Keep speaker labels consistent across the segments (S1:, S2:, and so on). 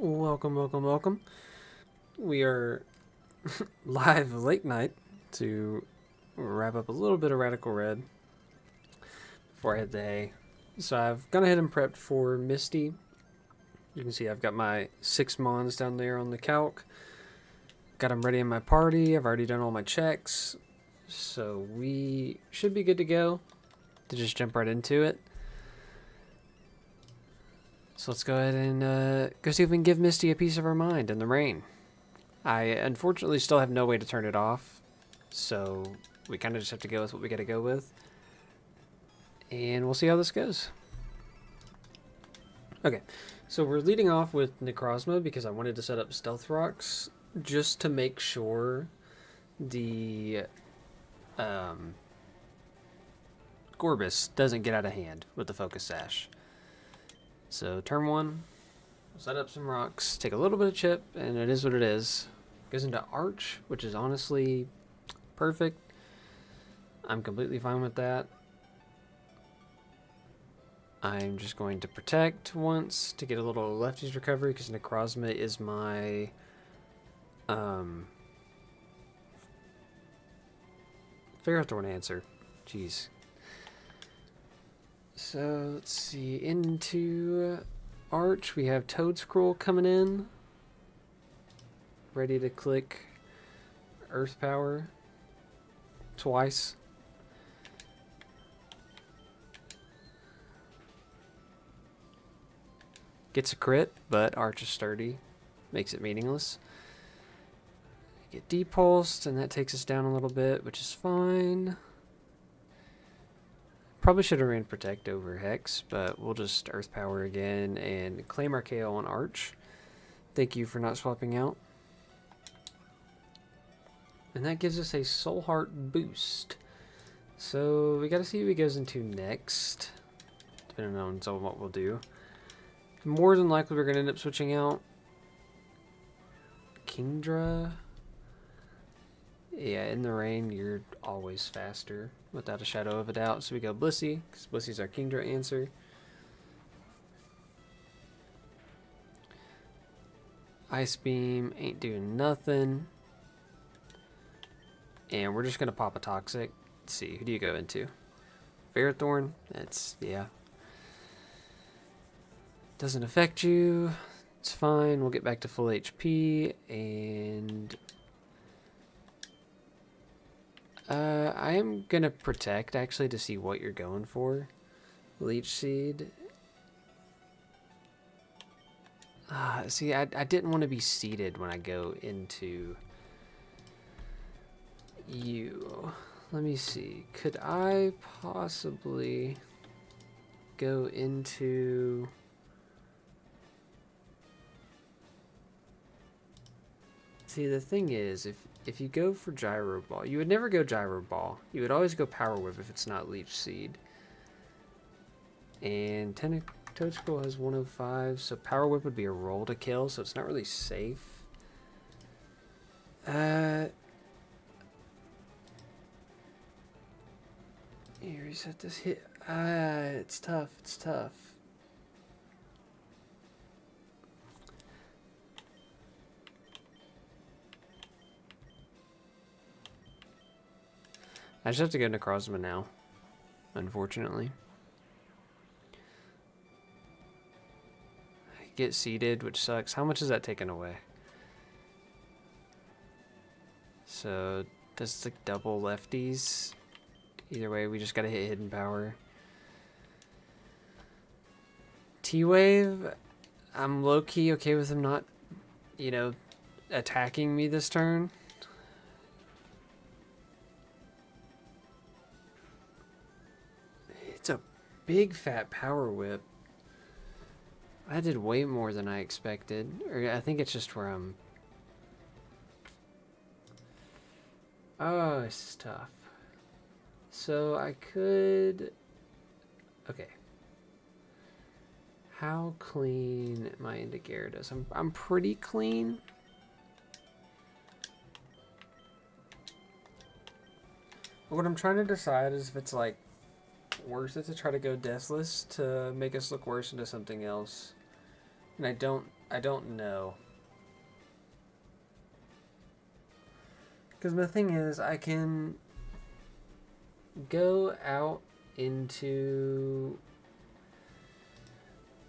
S1: Welcome, welcome, welcome. We are live late night to wrap up a little bit of Radical Red before I hit the hay. So I've gone ahead and prepped for Misty. You can see I've got my 6 Mons down there on the calc. Got them ready in my party. I've already done all my checks. So we should be good to go to just jump right into it. So let's go ahead and go see if we can give Misty a piece of her mind in the rain. I unfortunately still have no way to turn it off, so we kind of just have to go with what we got to go with. And we'll see how this goes. Okay, so we're leading off with Necrozma because I wanted to set up Stealth Rocks just to make sure the Gorbis doesn't get out of hand with the Focus Sash. So turn 1, we'll set up some rocks, take a little bit of chip, and it is what it is. Goes into Arch, which is honestly perfect. I'm completely fine with that. I'm just going to protect once to get a little lefties recovery because Necrozma is my Ferrothorn answer. Jeez. So let's see, into Arch we have Toad Scroll coming in. Ready to click Earth Power twice. Gets a crit, but Arch is sturdy. Makes it meaningless. Get depulsed, and that takes us down a little bit, which is fine. Probably should have ran Protect over Hex, but we'll just Earth Power again and claim our KO on Arch. Thank you for not swapping out. And that gives us a Soul Heart boost. So we got to see what he goes into next, depending on what we'll do. More than likely we're going to end up switching out Kingdra. Yeah, in the rain, you're always faster, without a shadow of a doubt. So we go Blissey, because Blissey's our Kingdra answer. Ice Beam ain't doing nothing. And we're just going to pop a Toxic. Let's see, who do you go into? Ferrothorn? That's, yeah. Doesn't affect you. It's fine. We'll get back to full HP, and I am gonna protect actually to see what you're going for. Leech Seed. See, I didn't want to be seated when I go into you. Let me see. Could I possibly go into... See, the thing is, if you go for Gyro Ball, you would never go Gyro Ball. You would always go Power Whip if it's not Leech Seed. And Toad Scroll has 105, so Power Whip would be a roll to kill, so it's not really safe. You reset this hit. It's tough, it's tough. I just have to go Necrozma now, unfortunately. I get seated, which sucks. How much is that taken away? So, does like double lefties? Either way, we just gotta hit Hidden Power. T-Wave, I'm low-key okay with him not, you know, attacking me this turn. It's a big fat Power Whip. I did way more than I expected. Or I think it's just where I'm... Oh, this is tough. So I could... Okay. How clean am I into Gyarados? I'm pretty clean. But what I'm trying to decide is if it's like worth it to try to go Deathless to make us look worse into something else. And I I don't know. Because the thing is, I can go out into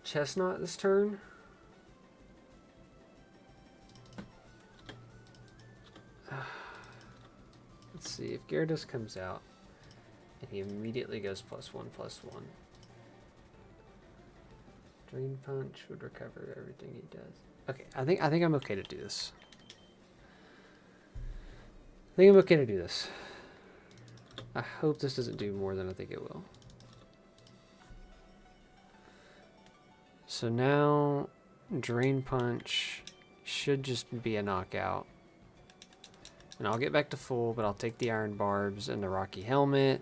S1: Chestnut this turn. Let's see, if Gyarados comes out and he immediately goes +1/+1. Drain Punch would recover everything he does. Okay, I think I'm okay to do this. I hope this doesn't do more than I think it will. So now Drain Punch should just be a knockout. And I'll get back to full, but I'll take the Iron Barbs and the Rocky Helmet.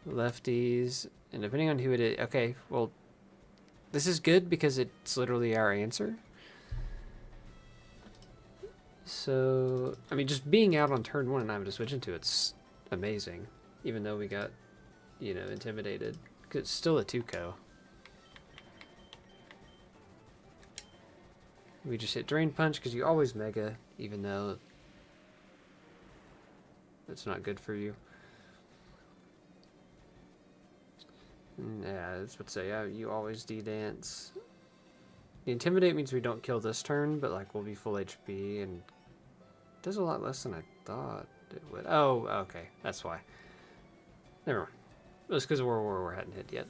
S1: Lefties, and depending on who it is, okay, well, this is good because it's literally our answer. So, I mean, just being out on turn 1 and I'm to switch into it's amazing, even though we got, you know, intimidated. 'Cause it's still a 2-co. We just hit Drain Punch because you always Mega, even though it's not good for you. Yeah, that's what to say. Yeah, you always D-Dance. The Intimidate means we don't kill this turn, but like we'll be full HP and it does a lot less than I thought it would. Oh, okay, that's why. Never mind. It was because World War hadn't hit yet.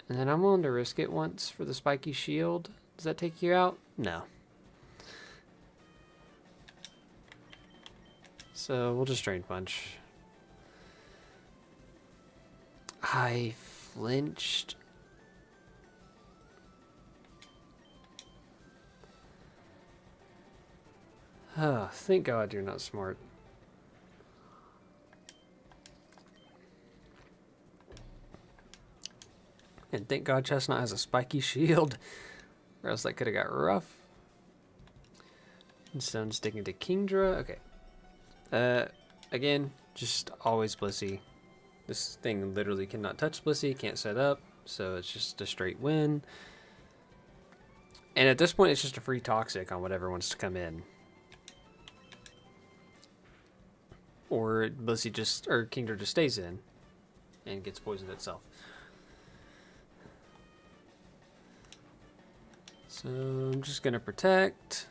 S1: And then I'm willing to risk it once for the Spiky Shield. Does that take you out? No. So we'll just Drain Punch. I flinched. Oh, thank God you're not smart. And thank God Chestnut has a Spiky Shield, or else that could have got rough. So I'm sticking to Kingdra. Okay. Again, just always Blissey. This thing literally cannot touch Blissey, can't set up, so it's just a straight win. And at this point, it's just a free Toxic on whatever wants to come in. Or Blissey just, or Kingdra just stays in and gets poisoned itself. So I'm just gonna protect.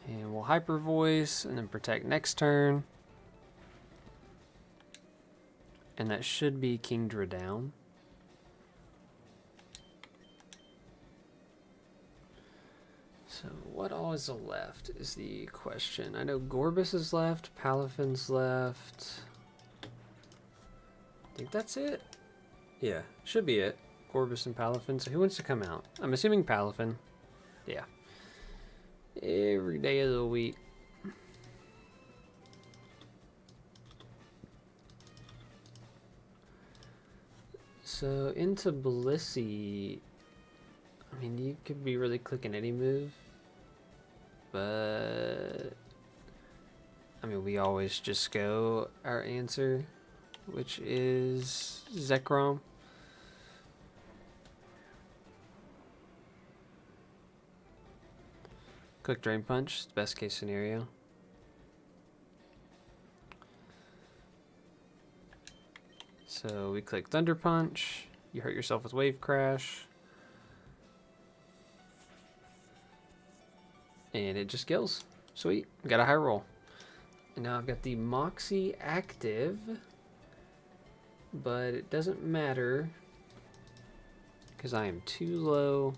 S1: And we'll Hyper Voice and then protect next turn. And that should be Kingdra down. So what all is left is the question. I know Gorbis is left, Palafin's left. I think that's it. Yeah, should be it. Gorbis and Palafin. So who wants to come out? I'm assuming Palafin. Yeah. Every day of the week. So into Blissey, I mean, you could be really clicking any move, but I mean, we always just go our answer, which is Zekrom. Click Drain Punch, best case scenario. So we click Thunder Punch, you hurt yourself with Wave Crash, and it just kills. Sweet, got a high roll. And now I've got the Moxie active, but it doesn't matter because I am too low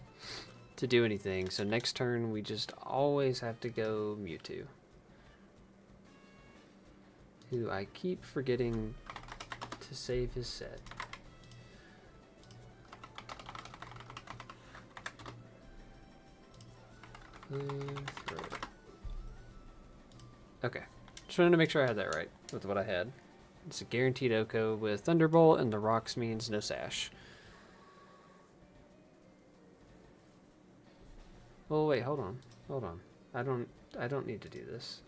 S1: to do anything. So next turn we just always have to go Mewtwo, who I keep forgetting to save his set. Throw it. Okay, just wanted to make sure I had that right with what I had. It's a guaranteed Oko with Thunderbolt, and the rocks means no sash. Oh wait, hold on. Hold on. I don't need to do this.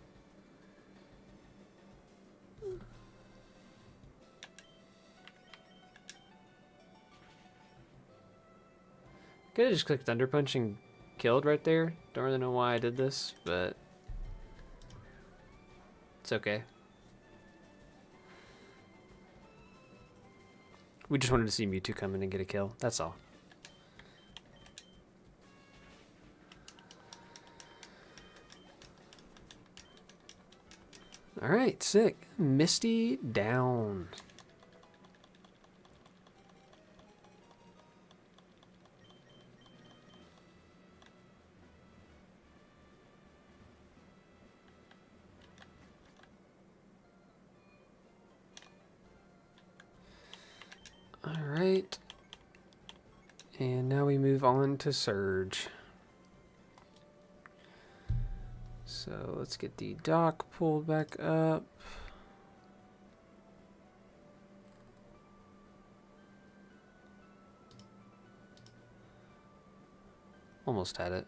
S1: Could have just clicked Thunder Punch and killed right there. Don't really know why I did this, but it's okay. We just wanted to see Mewtwo come in and get a kill. That's all. Alright, sick. Misty down. Alright. And now we move on to Surge. So let's get the dock pulled back up. Almost had it.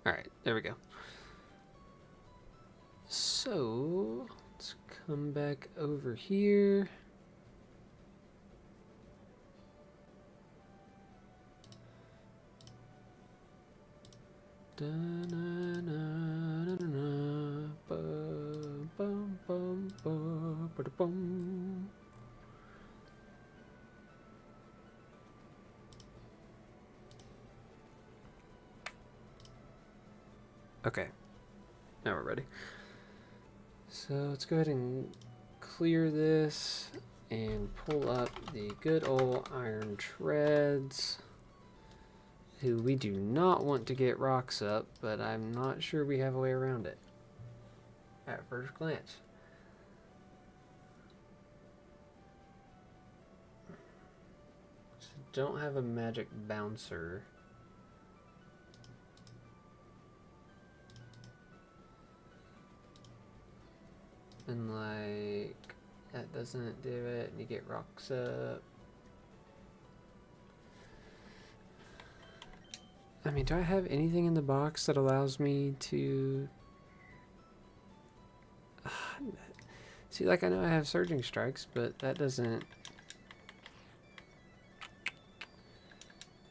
S1: Alright, there we go. So, let's come back over here. Okay, now we're ready. So let's go ahead and clear this and pull up the good old Iron Treads, who we do not want to get rocks up, but I'm not sure we have a way around it at first glance. So don't have a magic bouncer. And like, that doesn't do it, and you get rocks up. I mean, do I have anything in the box that allows me to... See, like, I know I have Surging Strikes, but that doesn't...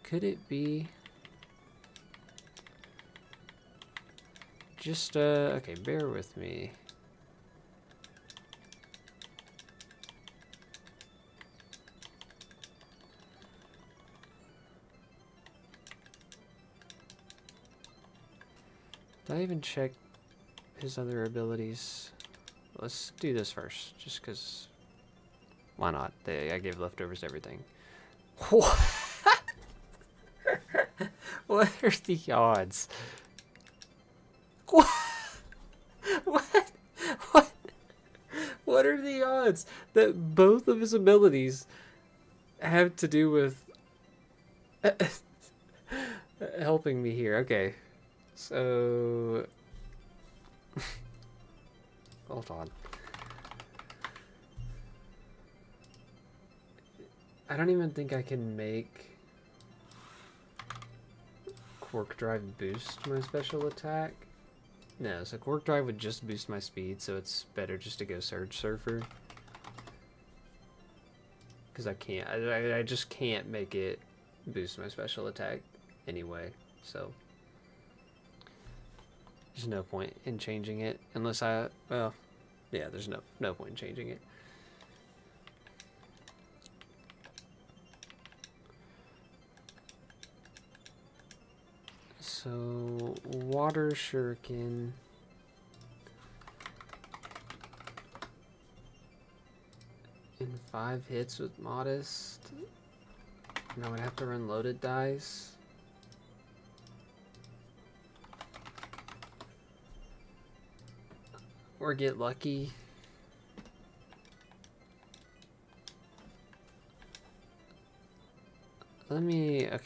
S1: Could it be... Just, okay, bear with me. Did I even check his other abilities? Let's do this first, just because. Why not? I gave leftovers to everything. What? What are the odds? What? What? What? What are the odds that both of his abilities have to do with helping me here? Okay. So, hold on. I don't even think I can make Quark Drive boost my special attack. No, so Quark Drive would just boost my speed, so it's better just to go Surge Surfer. Because I can't, I just can't make it boost my special attack anyway, so. There's no point in changing it unless well, yeah, there's no point in changing it. So, Water Shuriken. In 5 hits with Modest. And I would have to run loaded dice. Or get lucky. Let me, okay.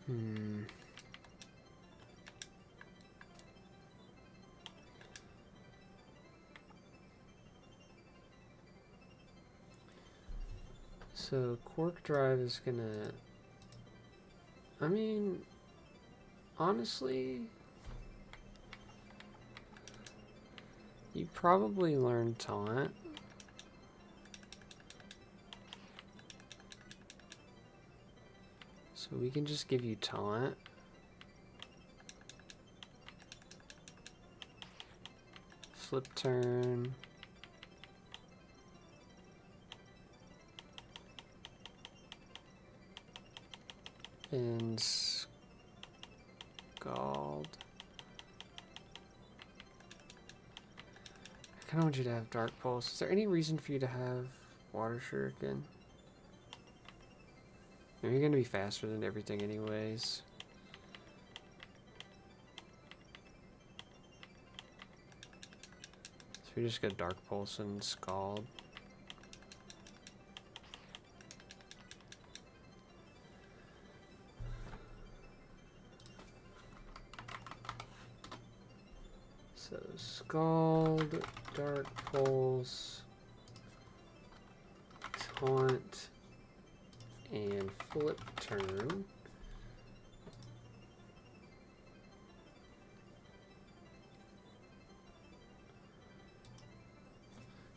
S1: Hmm. So Quark Drive is gonna... I mean, honestly, you probably learned Taunt. So we can just give you Taunt. Flip turn. And Scald. I kind of want you to have Dark Pulse. Is there any reason for you to have Water Shuriken? You're going to be faster than everything anyways. So we just got Dark Pulse and Scald. So Scald, Dark Pulse, Taunt, and Flip Turn.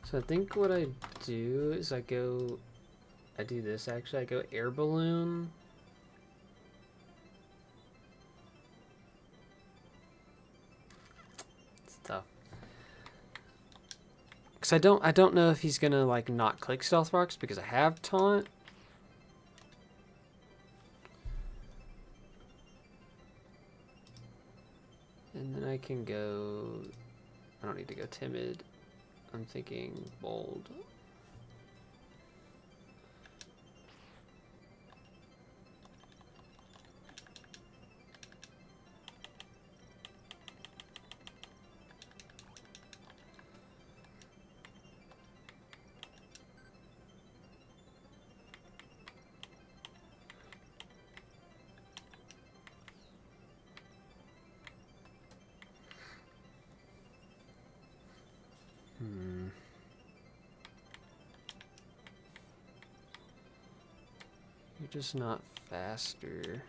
S1: So I think what I do is I do this actually. I go Air Balloon. It's tough. Cause I don't know if he's gonna like not click Stealth Rocks because I have Taunt. And then I can go, I don't need to go Timid. I'm thinking Bold. You're just not faster.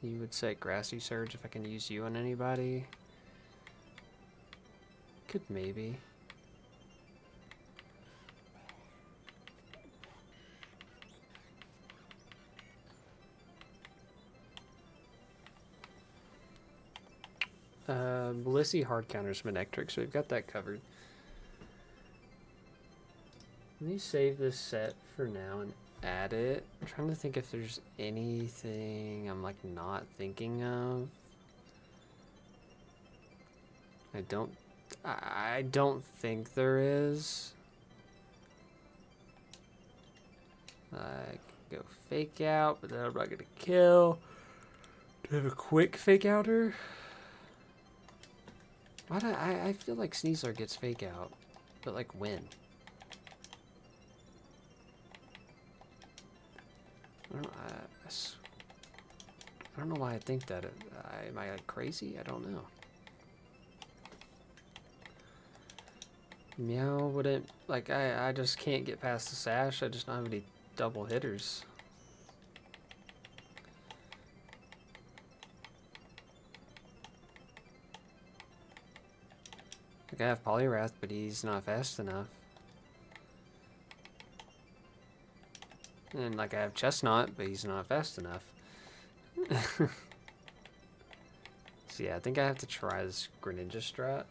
S1: You would say Grassy Surge if I can use you on anybody. Could maybe. Blissey hard counters Manectric, so we've got that covered. Let me save this set for now and add it. I'm trying to think if there's anything I'm like not thinking of. I don't think there is. I can go Fake Out, but then I'm not gonna kill. Do I have a quick Fake Outer? Why do I feel like Sneasler gets Fake Out, but like when? I don't know why I think that. Am I like crazy? I don't know. Meow wouldn't, like, I just can't get past the Sash. I just don't have any double hitters. Like, I have Poliwrath, but he's not fast enough. And, like, I have Chestnut, but he's not fast enough. So, yeah, I think I have to try this Greninja strat.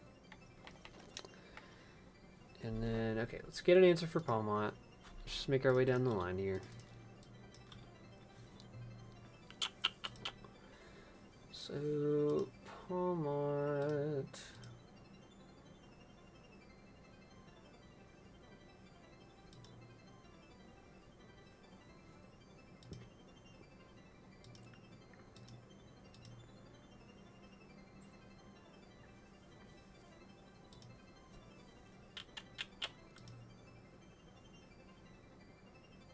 S1: And then, okay, let's get an answer for Palmont. Let's just make our way down the line here. So, Palmont.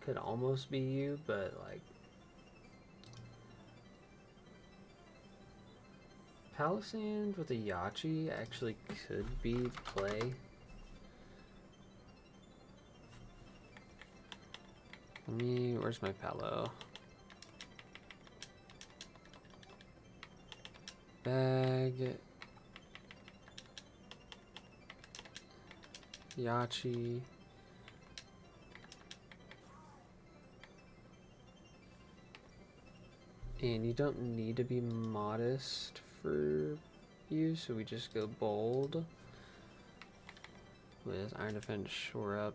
S1: could almost be you, but like Palisand with a Yachi actually could be play. Where's my Palo? Bag. Yachi. And you don't need to be modest for you, so we just go bold. With Iron Defense, Shore Up,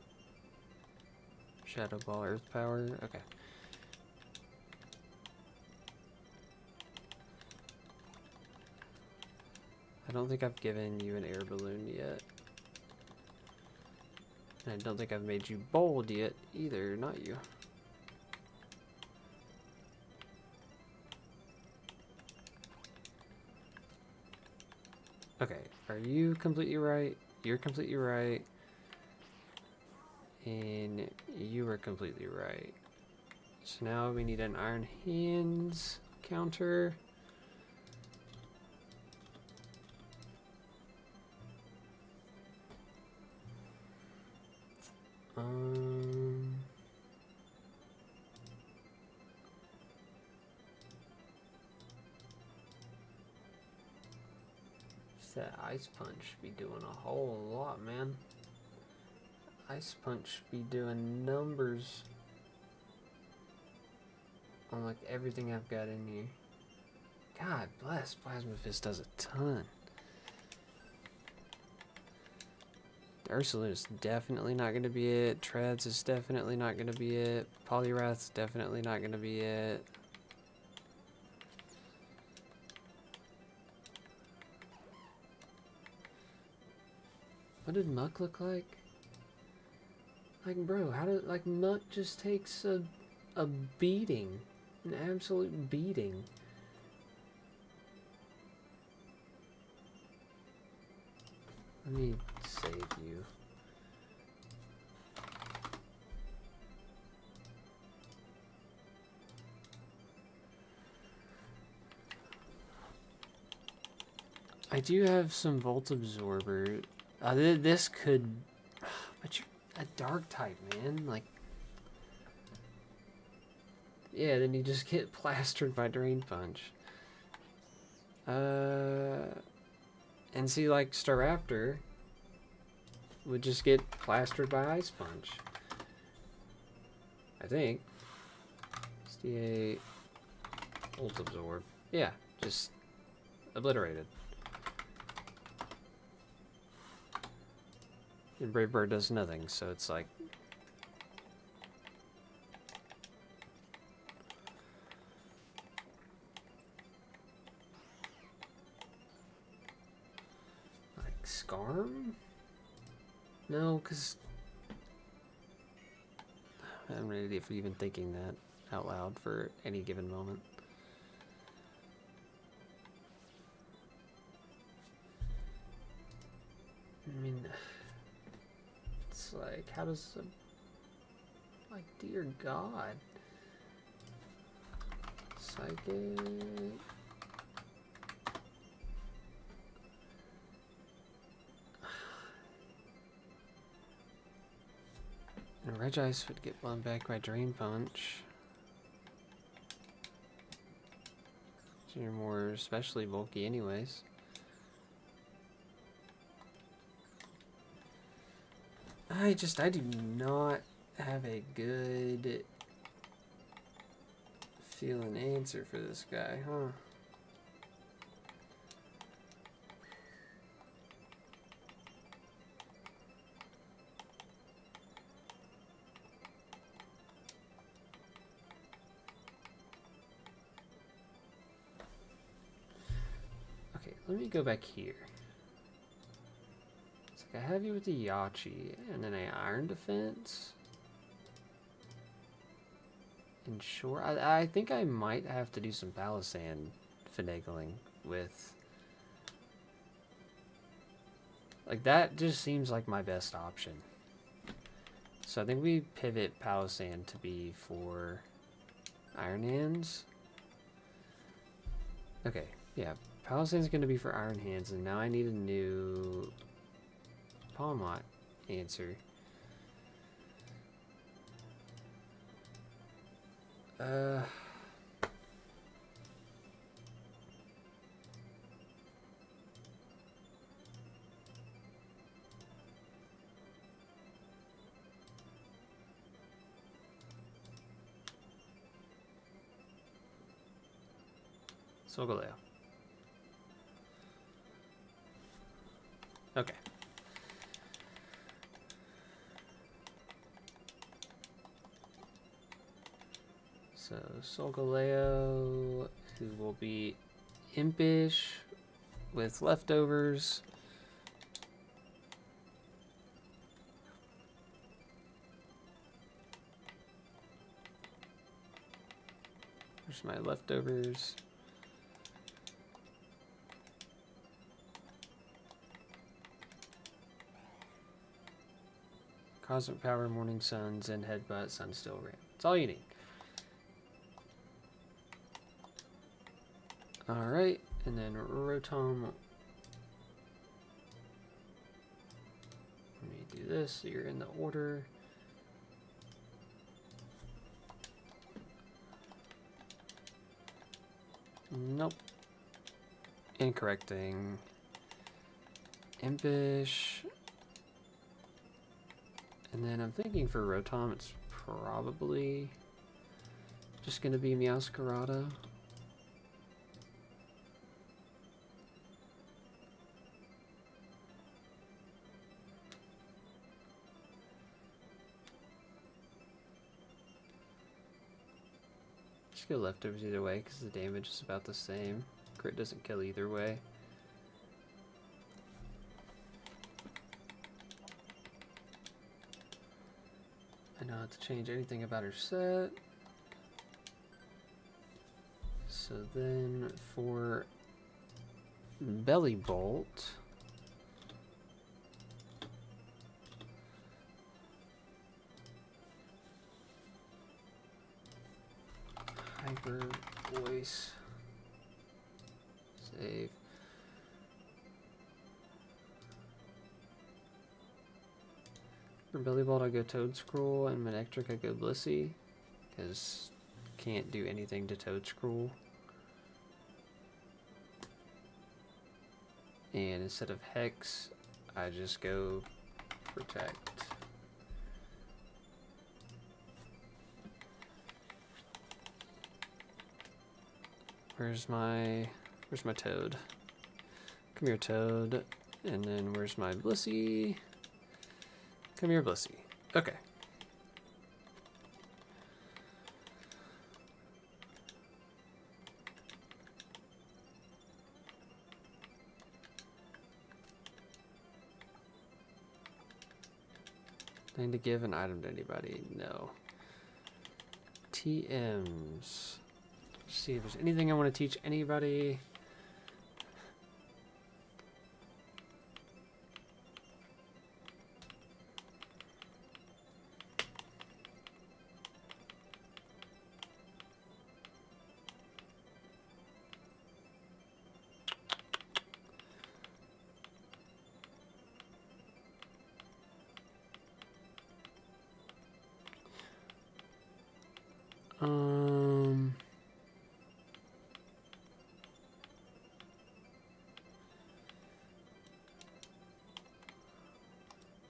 S1: Shadow Ball, Earth Power. Okay. I don't think I've given you an air balloon yet. And I don't think I've made you bold yet either, not you. Okay, are you completely right? You're completely right. And you were completely right. So now we need an Iron Hands counter. That Ice Punch be doing a whole lot, man. Ice Punch be doing numbers on like everything I've got in here. God bless, Plasma Fist does a ton. Ursulus is definitely not going to be it. Treads is definitely not going to be it. Poliwrath's definitely not going to be it. What did Muck look like? Like, bro, how did, like, Muck just takes a beating. An absolute beating. Let me save you. I do have some Volt Absorber. This could... But you're a dark type, man. Like... Yeah, then you just get plastered by Drain Punch. And see, like, Staraptor would just get plastered by Ice Punch. I think. SDA... Volt Absorb. Yeah, just obliterated. And Brave Bird does nothing, so it's like... Like, Scarm? No, because... I'm ready for even thinking that out loud for any given moment. I mean... It's like, how does a... Like, dear God. Psychic... And Regice would get blown back by Drain Punch. So you're more especially bulky anyways. I do not have a good feeling answer for this guy, huh? Okay, let me go back here. I have you with the Yachi, and then a Iron Defense. And sure, I think I might have to do some Palisand finagling with... Like, that just seems like my best option. So I think we pivot Palisand to be for Iron Hands. Okay, yeah. Palisand's going to be for Iron Hands, and now I need a new Palmot answer. Solgaleo. Okay. So Solgaleo, who will be impish with leftovers. There's my leftovers. Cosmic Power, Morning Sun, Zen Headbutt, Sunsteel Ram. That's all you need. Alright, and then Rotom. Let me do this so you're in the order. Nope. Incorrecting. Impish. And then I'm thinking for Rotom, it's probably just going to be Meowscarada. Just go leftovers either way because the damage is about the same. Crit doesn't kill either way. I don't have to change anything about her set. So then for Belly Bolt, Hyper Voice, save. For Belly Bolt, I go Toad Scroll, and Manectric, I go Blissey, because can't do anything to Toad Scroll. And instead of Hex, I just go Protect. Where's my Toad? Come here, Toad. And then where's my Blissey? Come here, Blissey. Okay. Need to give an item to anybody? No. TMs. See if there's anything I want to teach anybody.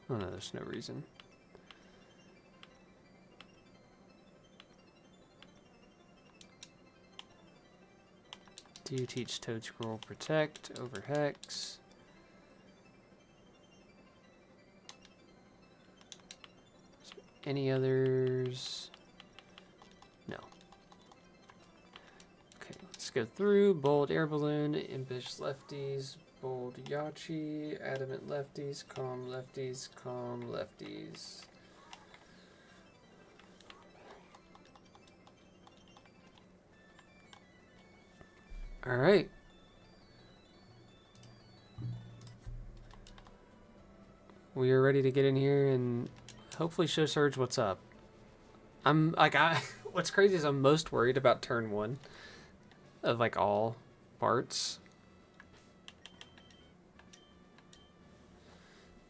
S1: Oh no, there's no reason. Do you teach Toad Scroll Protect over Hex? Any others? No. Okay, let's go through. Bold Air Balloon, Impish Lefties, Bold Yachi, Adamant Lefties, Calm Lefties, Calm Lefties. All right. We are ready to get in here and Hopefully show Surge what's up. I'm like what's crazy is I'm most worried about turn 1 of like all parts.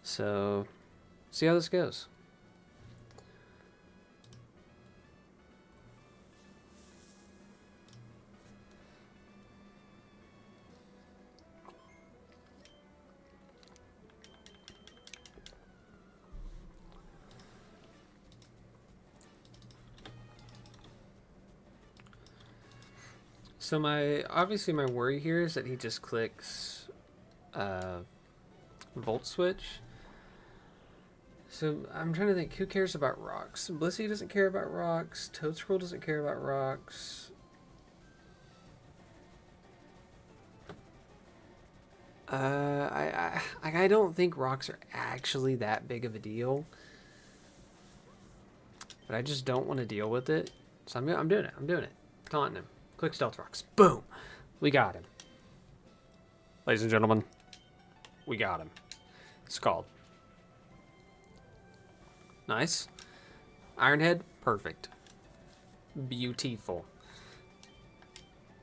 S1: So see how this goes. So obviously my worry here is that he just clicks Volt Switch. So I'm trying to think, who cares about rocks? Blissey doesn't care about rocks. Toad Scroll doesn't care about rocks. I don't think rocks are actually that big of a deal, but I just don't want to deal with it. So I'm doing it. I'm doing it. Taunting him. Click Stealth Rocks. Boom. We got him. Ladies and gentlemen, we got him. Scald. Nice. Ironhead. Perfect. Beautiful.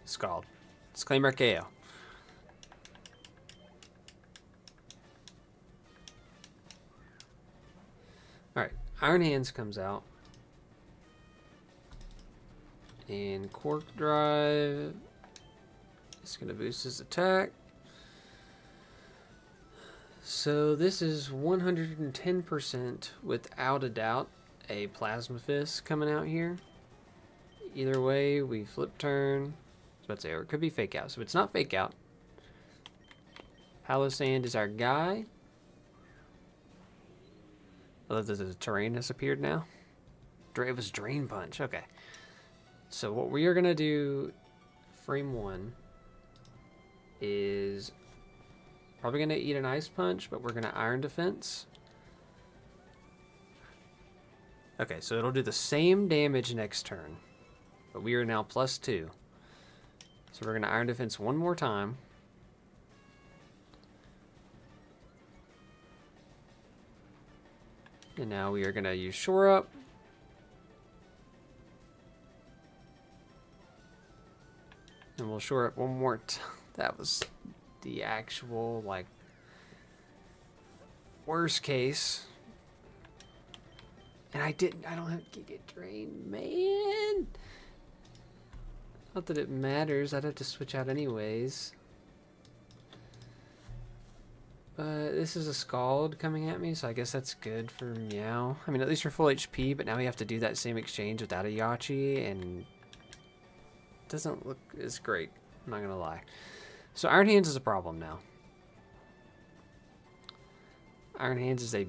S1: Scald. Let's claim our KO. Alright. Iron Hands comes out. And Cork Drive is going to boost his attack. So this is 110% without a doubt a Plasma Fist coming out here. Either way, we flip turn. I was about to say, or it could be Fake Out. So it's not Fake Out. Palossand is our guy. I love that the terrain has appeared now. It was Drain Punch. Okay. So what we are going to do, frame 1, is probably going to eat an Ice Punch, but we're going to Iron Defense. Okay, so it'll do the same damage next turn, but we are now +2. So we're going to Iron Defense one more time. And now we are going to use Shore Up. And we'll shore up one more time. That was the actual, like, worst case. And I don't have to get drained, man. Not that it matters. I'd have to switch out anyways. But this is a Scald coming at me, so I guess that's good for Meow. I mean, at least we're full HP, but now we have to do that same exchange without a Yachi, and doesn't look as great, I'm not gonna lie. So Iron Hands is a problem now. Iron Hands is a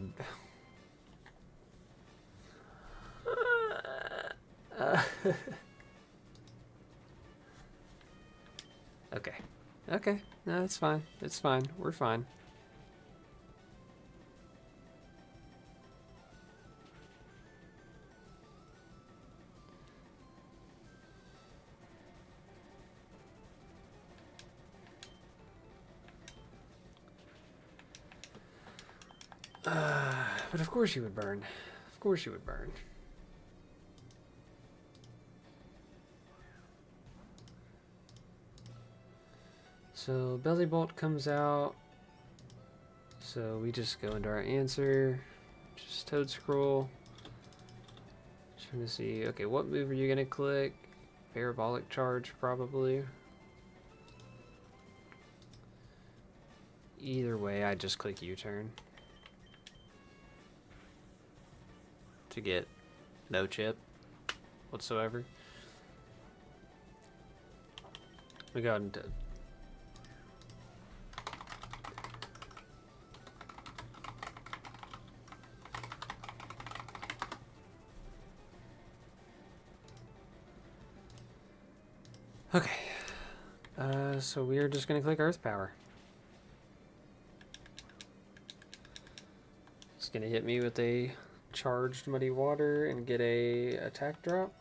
S1: okay, no, it's fine, we're fine. But of course you would burn. Of course you would burn. So Belly Bolt comes out. So we just go into our answer. Just Toad Scroll. Trying to see, okay, what move are you gonna click? Parabolic Charge, probably. Either way, I just click U-turn. To get no chip whatsoever. We go into okay. So we are just gonna click Earth Power. It's gonna hit me with a charged Muddy Water and get a attack drop.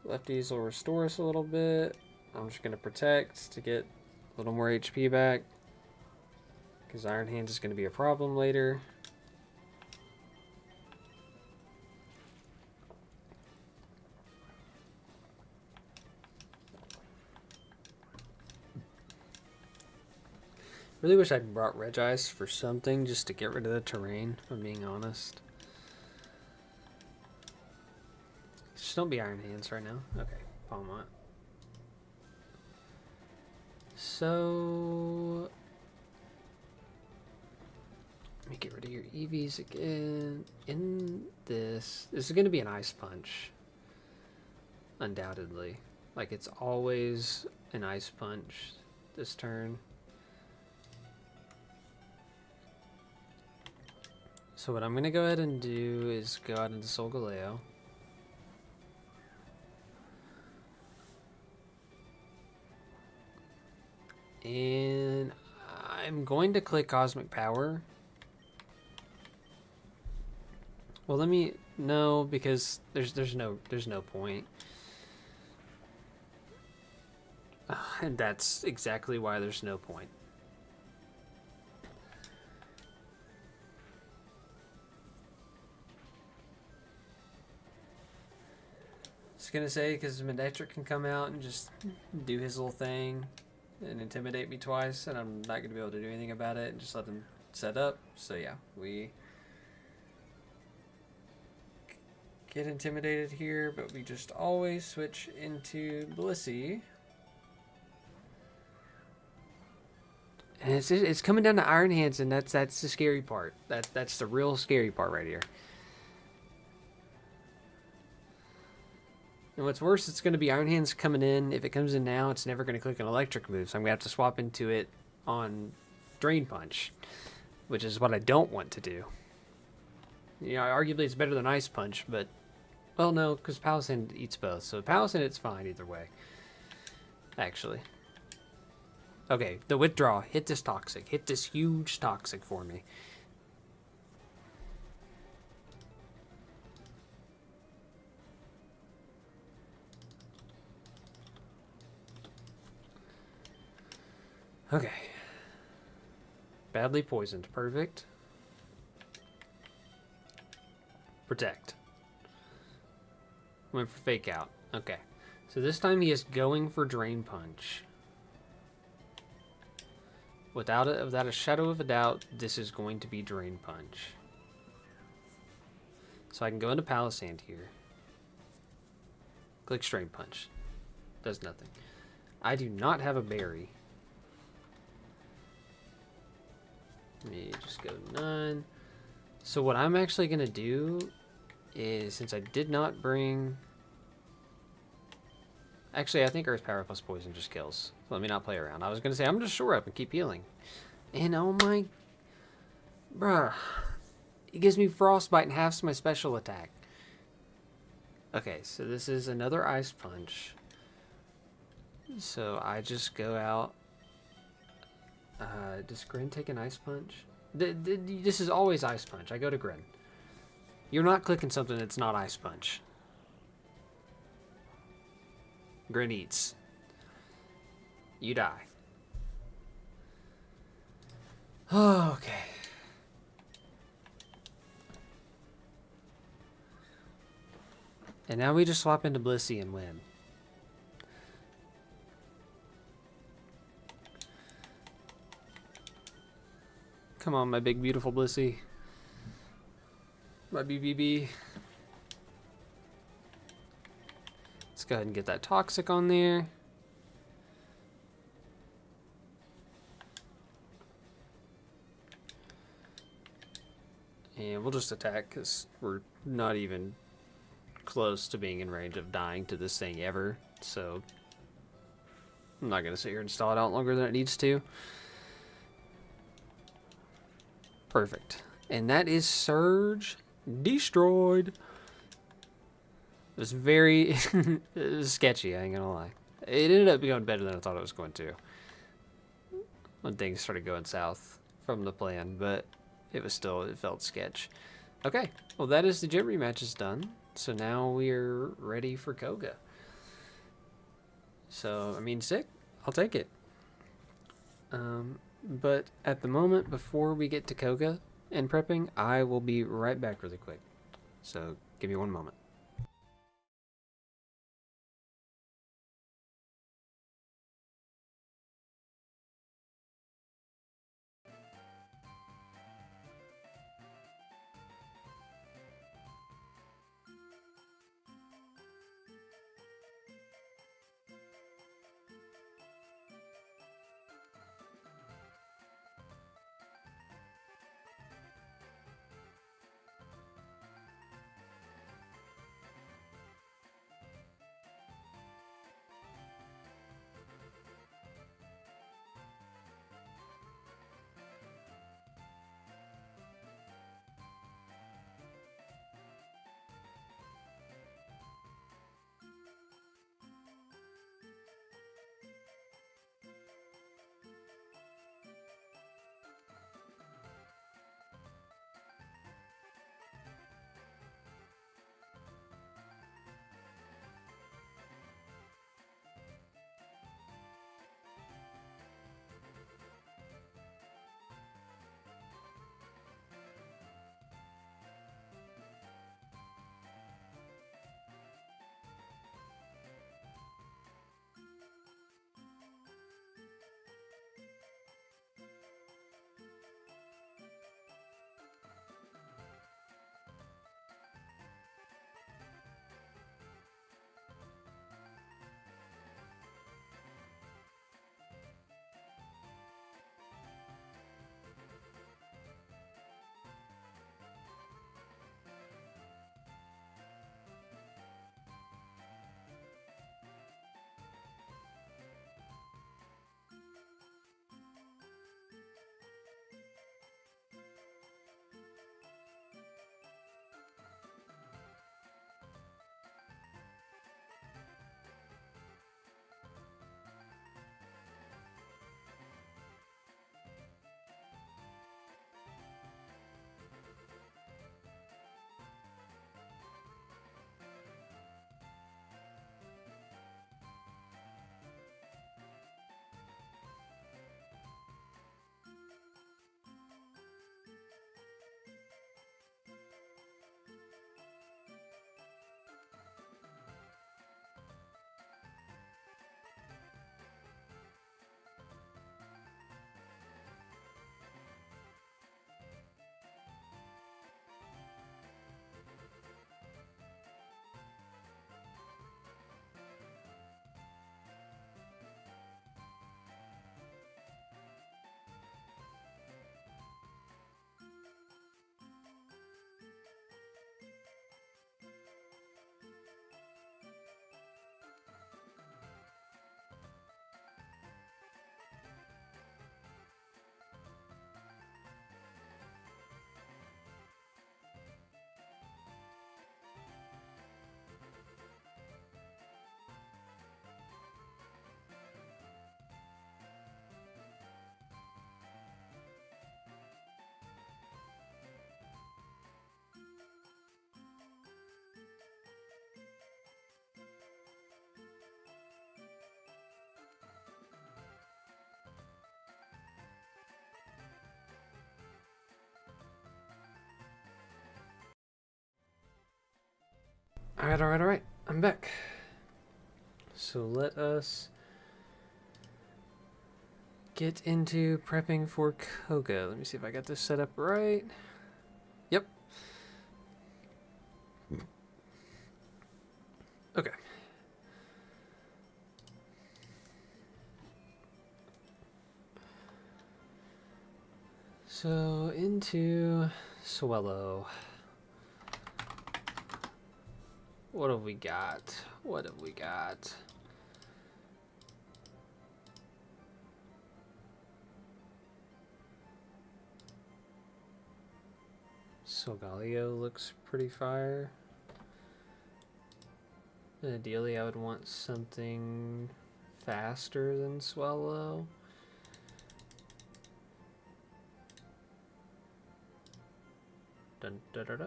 S1: Lefties will restore us a little bit. I'm just going to protect to get a little more HP back, because Iron Hands is going to be a problem later. Really wish I'd brought Regice for something just to get rid of the terrain, if I'm being honest. Just don't be Iron Hands right now. Okay, Palmont. So... let me get rid of your EVs again. In this is going to be an Ice Punch. Undoubtedly. Like, it's always an Ice Punch this turn. So what I'm going to go ahead and do is go out into Solgaleo. And I'm going to click Cosmic Power. Well, let me no, because there's no point. And that's exactly why there's no point. I was gonna say, because Manectric can come out and just do his little thing and intimidate me twice, and I'm not gonna be able to do anything about it, and just let them set up. So yeah, we get intimidated here, but we just always switch into Blissey. And it's coming down to Iron Hands, and that's the scary part. That's the real scary part right here. And what's worse, it's going to be Iron Hands coming in. If it comes in now, it's never going to click an electric move, so I'm going to have to swap into it on Drain Punch, which is what I don't want to do. You know, arguably it's better than Ice Punch, but, well, no, because Palisand eats both. So Palisand, it's fine either way, actually. Okay, the Withdraw. Hit this Toxic. Hit this huge Toxic for me. Okay. Badly poisoned. Perfect. Protect. Went for Fake Out. Okay. So this time he is going for Drain Punch. Without a shadow of a doubt, this is going to be Drain Punch. So I can go into Palisand here. Click Drain Punch. Does nothing. I do not have a berry. Let me just go 9. So what I'm actually going to do is, since I did not bring... Actually, I think Earth Power plus Poison just kills. So let me not play around. I was going to say, I'm just shore up and keep healing. And oh my... Bruh. It gives me Frostbite and halves my special attack. Okay, so this is another Ice Punch. So I just go out... does Grin take an Ice Punch? This is always Ice Punch. I go to Grin. You're not clicking something that's not Ice Punch. Grin eats. You die. Oh, okay. And now we just swap into Blissey and win. Come on, my big beautiful Blissey. My BBB. Let's go ahead and get that Toxic on there. And we'll just attack because we're not even close to being in range of dying to this thing ever. So I'm not going to sit here and stall it out longer than it needs to. Perfect. And that is Surge destroyed. It was very it was sketchy, I ain't gonna lie. It ended up going better than I thought it was going to when things started going south from the plan, but it felt sketch. Okay, well that is the gym rematches done. So now we're ready for Koga. So, I mean, sick. I'll take it. But at the moment, before we get to Koga and prepping, I will be right back really quick. So give me one moment. Alright. I'm back. So let us get into prepping for Koga. Let me see if I got this set up right. Yep. Okay. So into Swellow. What have we got? Solgaleo looks pretty fire. And ideally, I would want something faster than Swallow. Dun, da, da, da.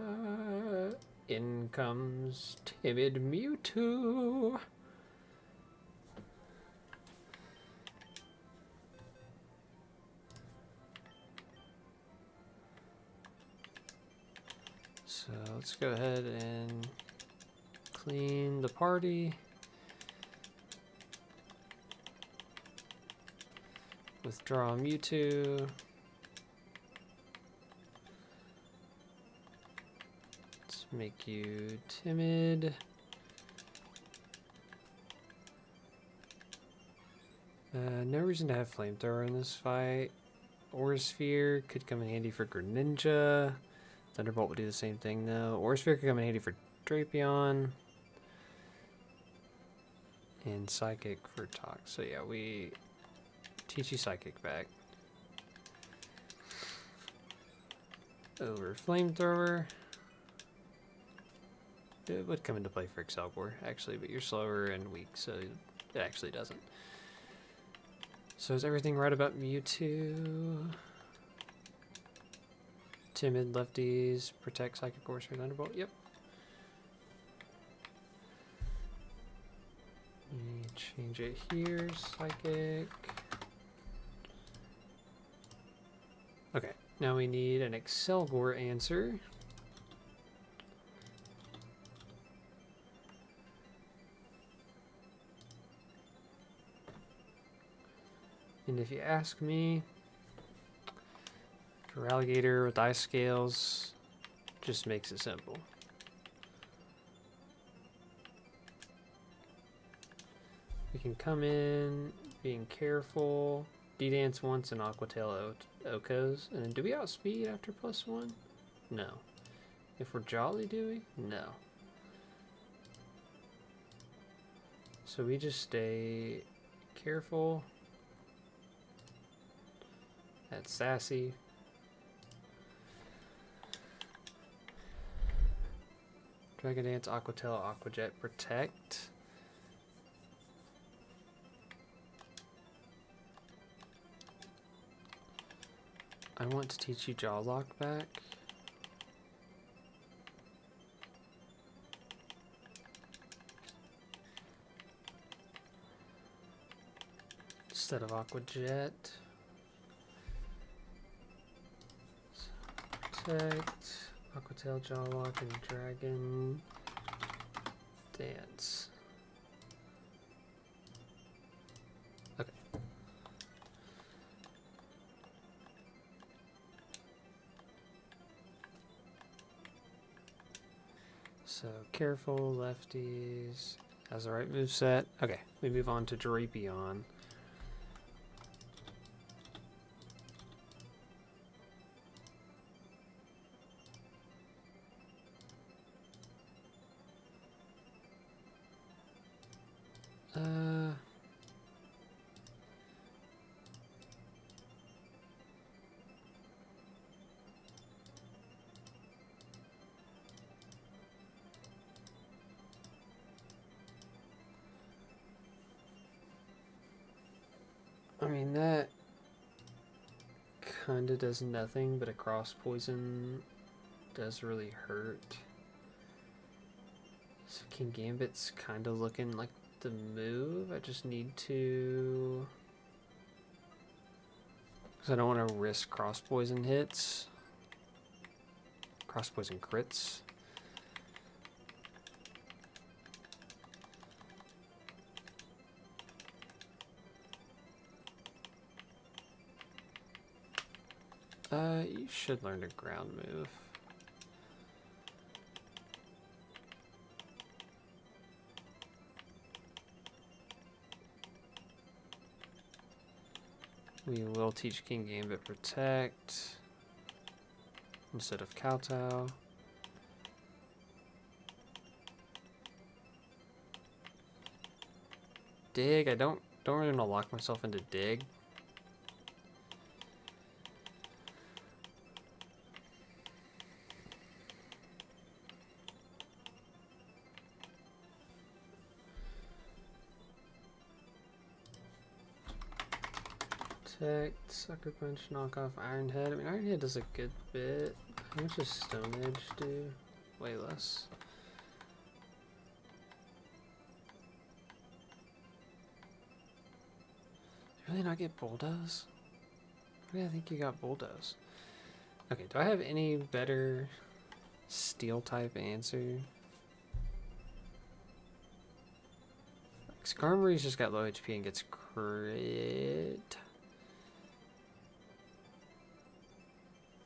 S1: In comes timid Mewtwo. So let's go ahead and clean the party. Withdraw Mewtwo. Let's make you timid. No reason to have Flamethrower in this fight. Aura Sphere could come in handy for Greninja. Thunderbolt would do the same thing though. Aura Sphere could come in handy for Drapion. And Psychic for Tox. So yeah, we teach you Psychic back. Over Flamethrower. It would come into play for Excelgor, actually, but you're slower and weak, so it actually doesn't. So is everything right about Mewtwo? Timid lefties, protect Psychic Course for Thunderbolt. Yep. Change it here, Psychic. Okay, now we need an Excelgor answer. And if you ask me, for Alligator with ice scales, just makes it simple. We can come in, being careful, D-Dance once and Aquatail Okos. And then do we outspeed after +1? No. If we're Jolly, do we? No. So we just stay careful. That's Sassy. Dragon Dance, Aquatail, Aquajet, Protect. I want to teach you Jaw Lock back. Instead of Aquajet. Protect, Aquatail, Jaw Lock, and Dragon Dance. Okay. So careful, lefties. Has the right moveset. Okay, we move on to Drapion. I mean, that kind of does nothing, but a cross poison does really hurt. So King Gambit's kind of looking like the move. I just need to... because I don't want to risk cross poison hits. Cross poison crits. You should learn to ground move. We will teach King Gambit Protect instead of Kowtow. Dig. I don't really want to lock myself into dig. Protect, Sucker Punch, knock off Iron Head. I mean, Iron Head does a good bit. How much does Stone Edge do? Way less. Really not get Bulldoze? Why do I think you got Bulldoze? Okay, do I have any better steel type answer? Like, Skarmory's just got low HP and gets crit.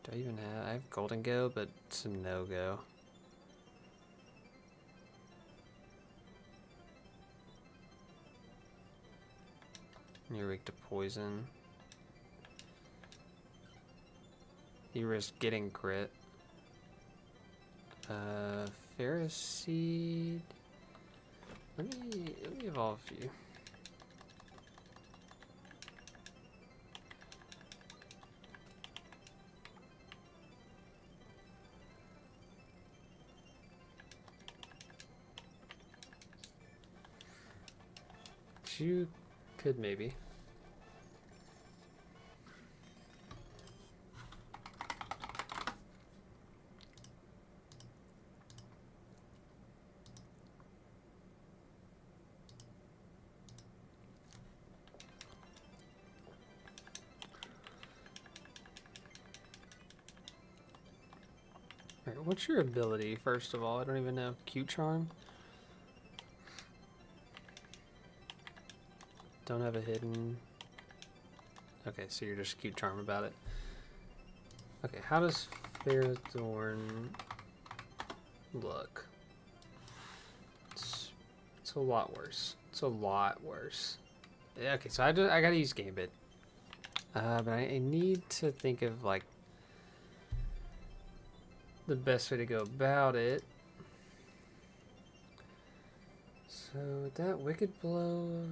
S1: Do I even have? I have Golden Go, but it's a no-go. You're weak to poison. You risk getting crit. Ferris Seed. Let me evolve you. You could maybe. Alright, what's your ability, first of all? I don't even know. Cute Charm? Don't have a hidden. Okay, so you're just Cute Charm about it. Okay, how does Ferrothorn look? It's a lot worse. It's a lot worse. Yeah, okay, so I gotta use Gambit. But I need to think of, like, the best way to go about it. So, with that Wicked Blow...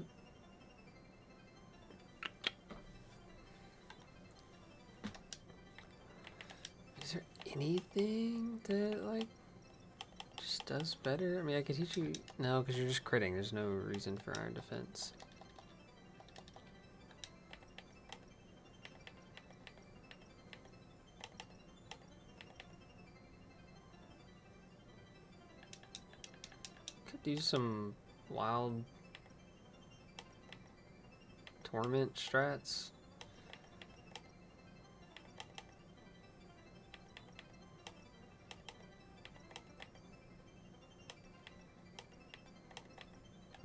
S1: Is there anything that, like, just does better? I mean, I could teach you... No, because you're just critting. There's no reason for Iron Defense. Could do some wild Torment strats.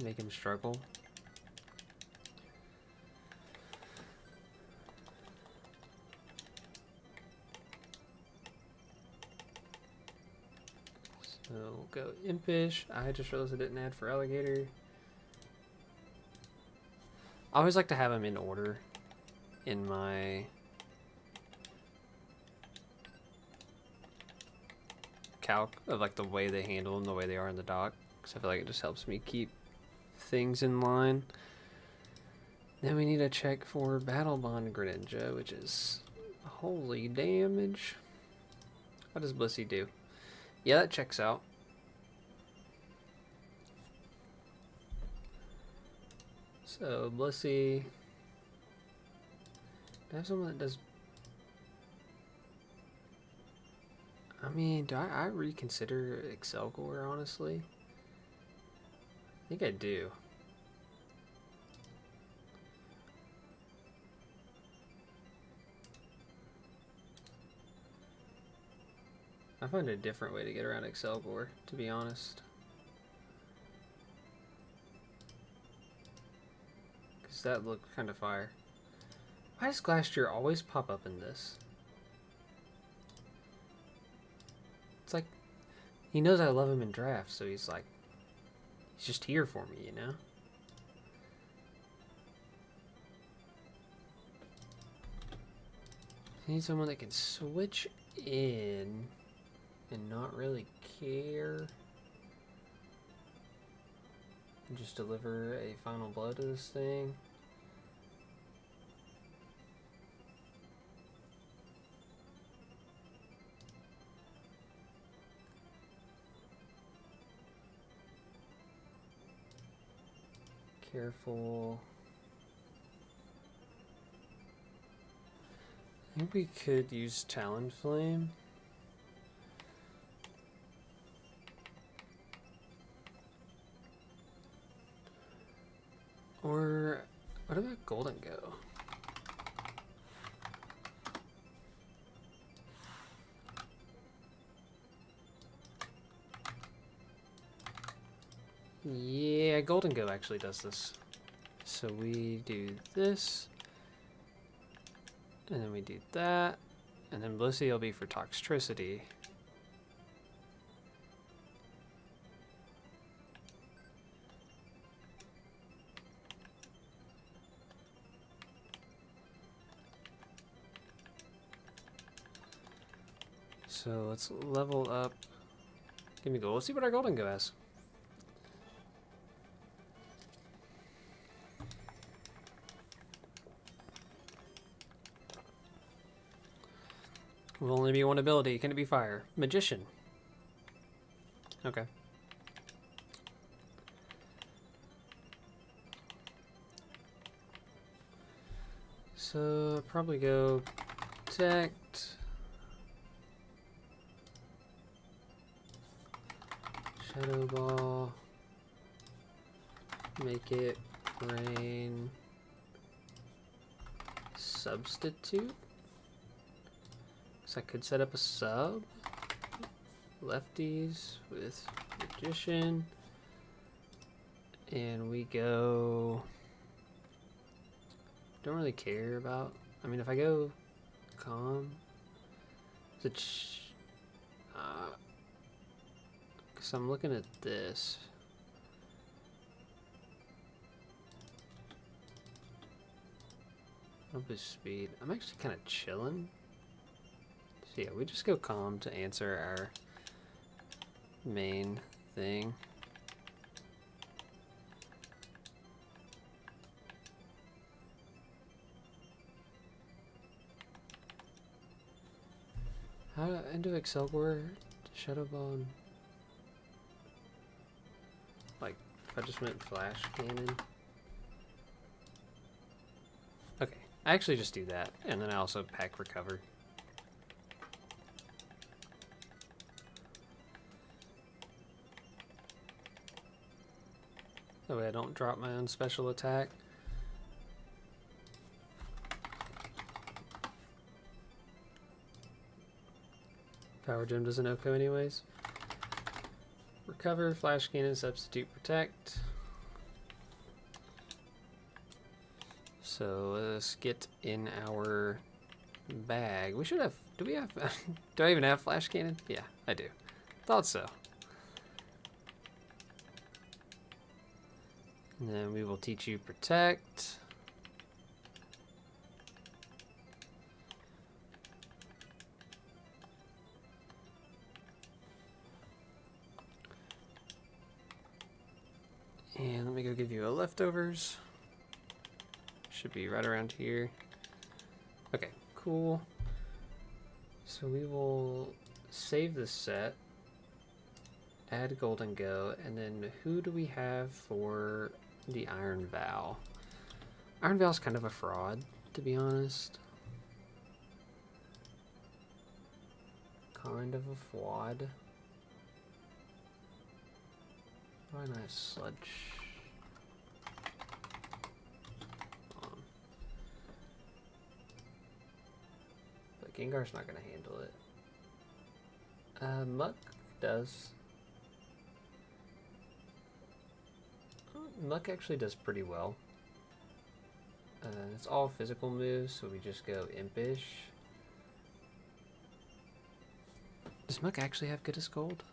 S1: Make him struggle. So we'll go Impish. I just realized I didn't add for Alligator. I always like to have them in order in my calc of like the way they handle them, the way they are in the dock. Because I feel like it just helps me keep things in line. Then we need to check for Battle Bond Greninja, which is holy damage. What does Blissey do? Yeah, that checks out. So Blissey. Do I have someone that does? I mean, do I reconsider Excelgor, honestly? I think I do. I find a different way to get around Excelgor, to be honest. Because that looked kind of fire. Why does Glastrier always pop up in this? He knows I love him in drafts, so he's like, he's just here for me, you know? I need someone that can switch in and not really care. And just deliver a final blow to this thing. Careful. I think we could use Talonflame. Or what about Golden Go? Yeah, Golden Go actually does this. So we do this, and then we do that, and then Blissey will be for Toxtricity. So let's level up. Give me gold. Let's see what our Golden Go has. Will only be one ability. Can it be fire? Magician. Okay. So I'll probably go protect. Shadow Ball. Make it rain. Substitute. So I could set up a sub. Lefties with Magician. And we go... Don't really care about... I mean, if I go Calm... Because I'm looking at this. I'll boost speed. I'm actually kind of chilling. So yeah, we just go Calm to answer our main thing. How into Excelgor, Shadow Ball, and like if I just went Flash Cannon. Okay, I actually just do that, and then I also pack Recover. That way I don't drop my own special attack. Power Gem doesn't OHKO anyways. Recover, Flash Cannon, Substitute, Protect. So let's get in our bag. We should have, do we have, do I even have Flash Cannon? Yeah, I do. Thought so. And then we will teach you Protect. And let me go give you a Leftovers. Should be right around here. Okay, cool. So we will save this set. Add Golden Go. And then who do we have for the Iron Vow? Iron Vow's kind of a fraud, to be honest. Kind of a fraud. Why not Sludge? But Gengar's not gonna handle it. Muck does. Muck actually does pretty well. It's all physical moves, so we just go Impish. Does Muck actually have Good as Gold?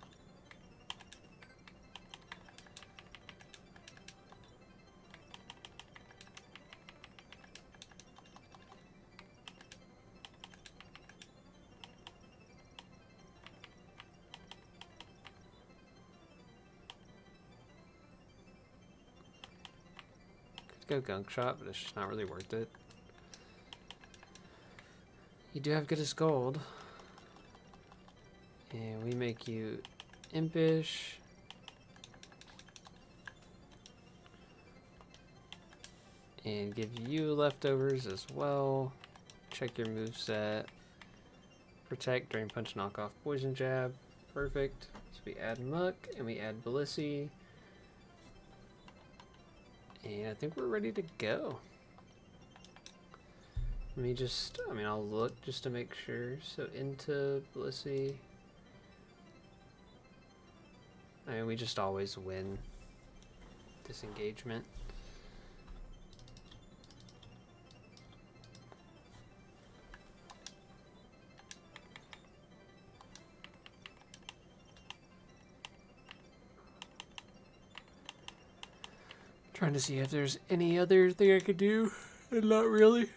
S1: Go gunk shot, but it's just not really worth it. You do have good as gold. And we make you impish. And give you leftovers as well. Check your moveset. Protect, Drain Punch, knock off, Poison Jab. Perfect. So we add Muck and we add Blissey. And I think we're ready to go. Let me just, I'll look just to make sure. So into Blissey. We just always win disengagement. Trying to see if there's any other thing I could do, and not really.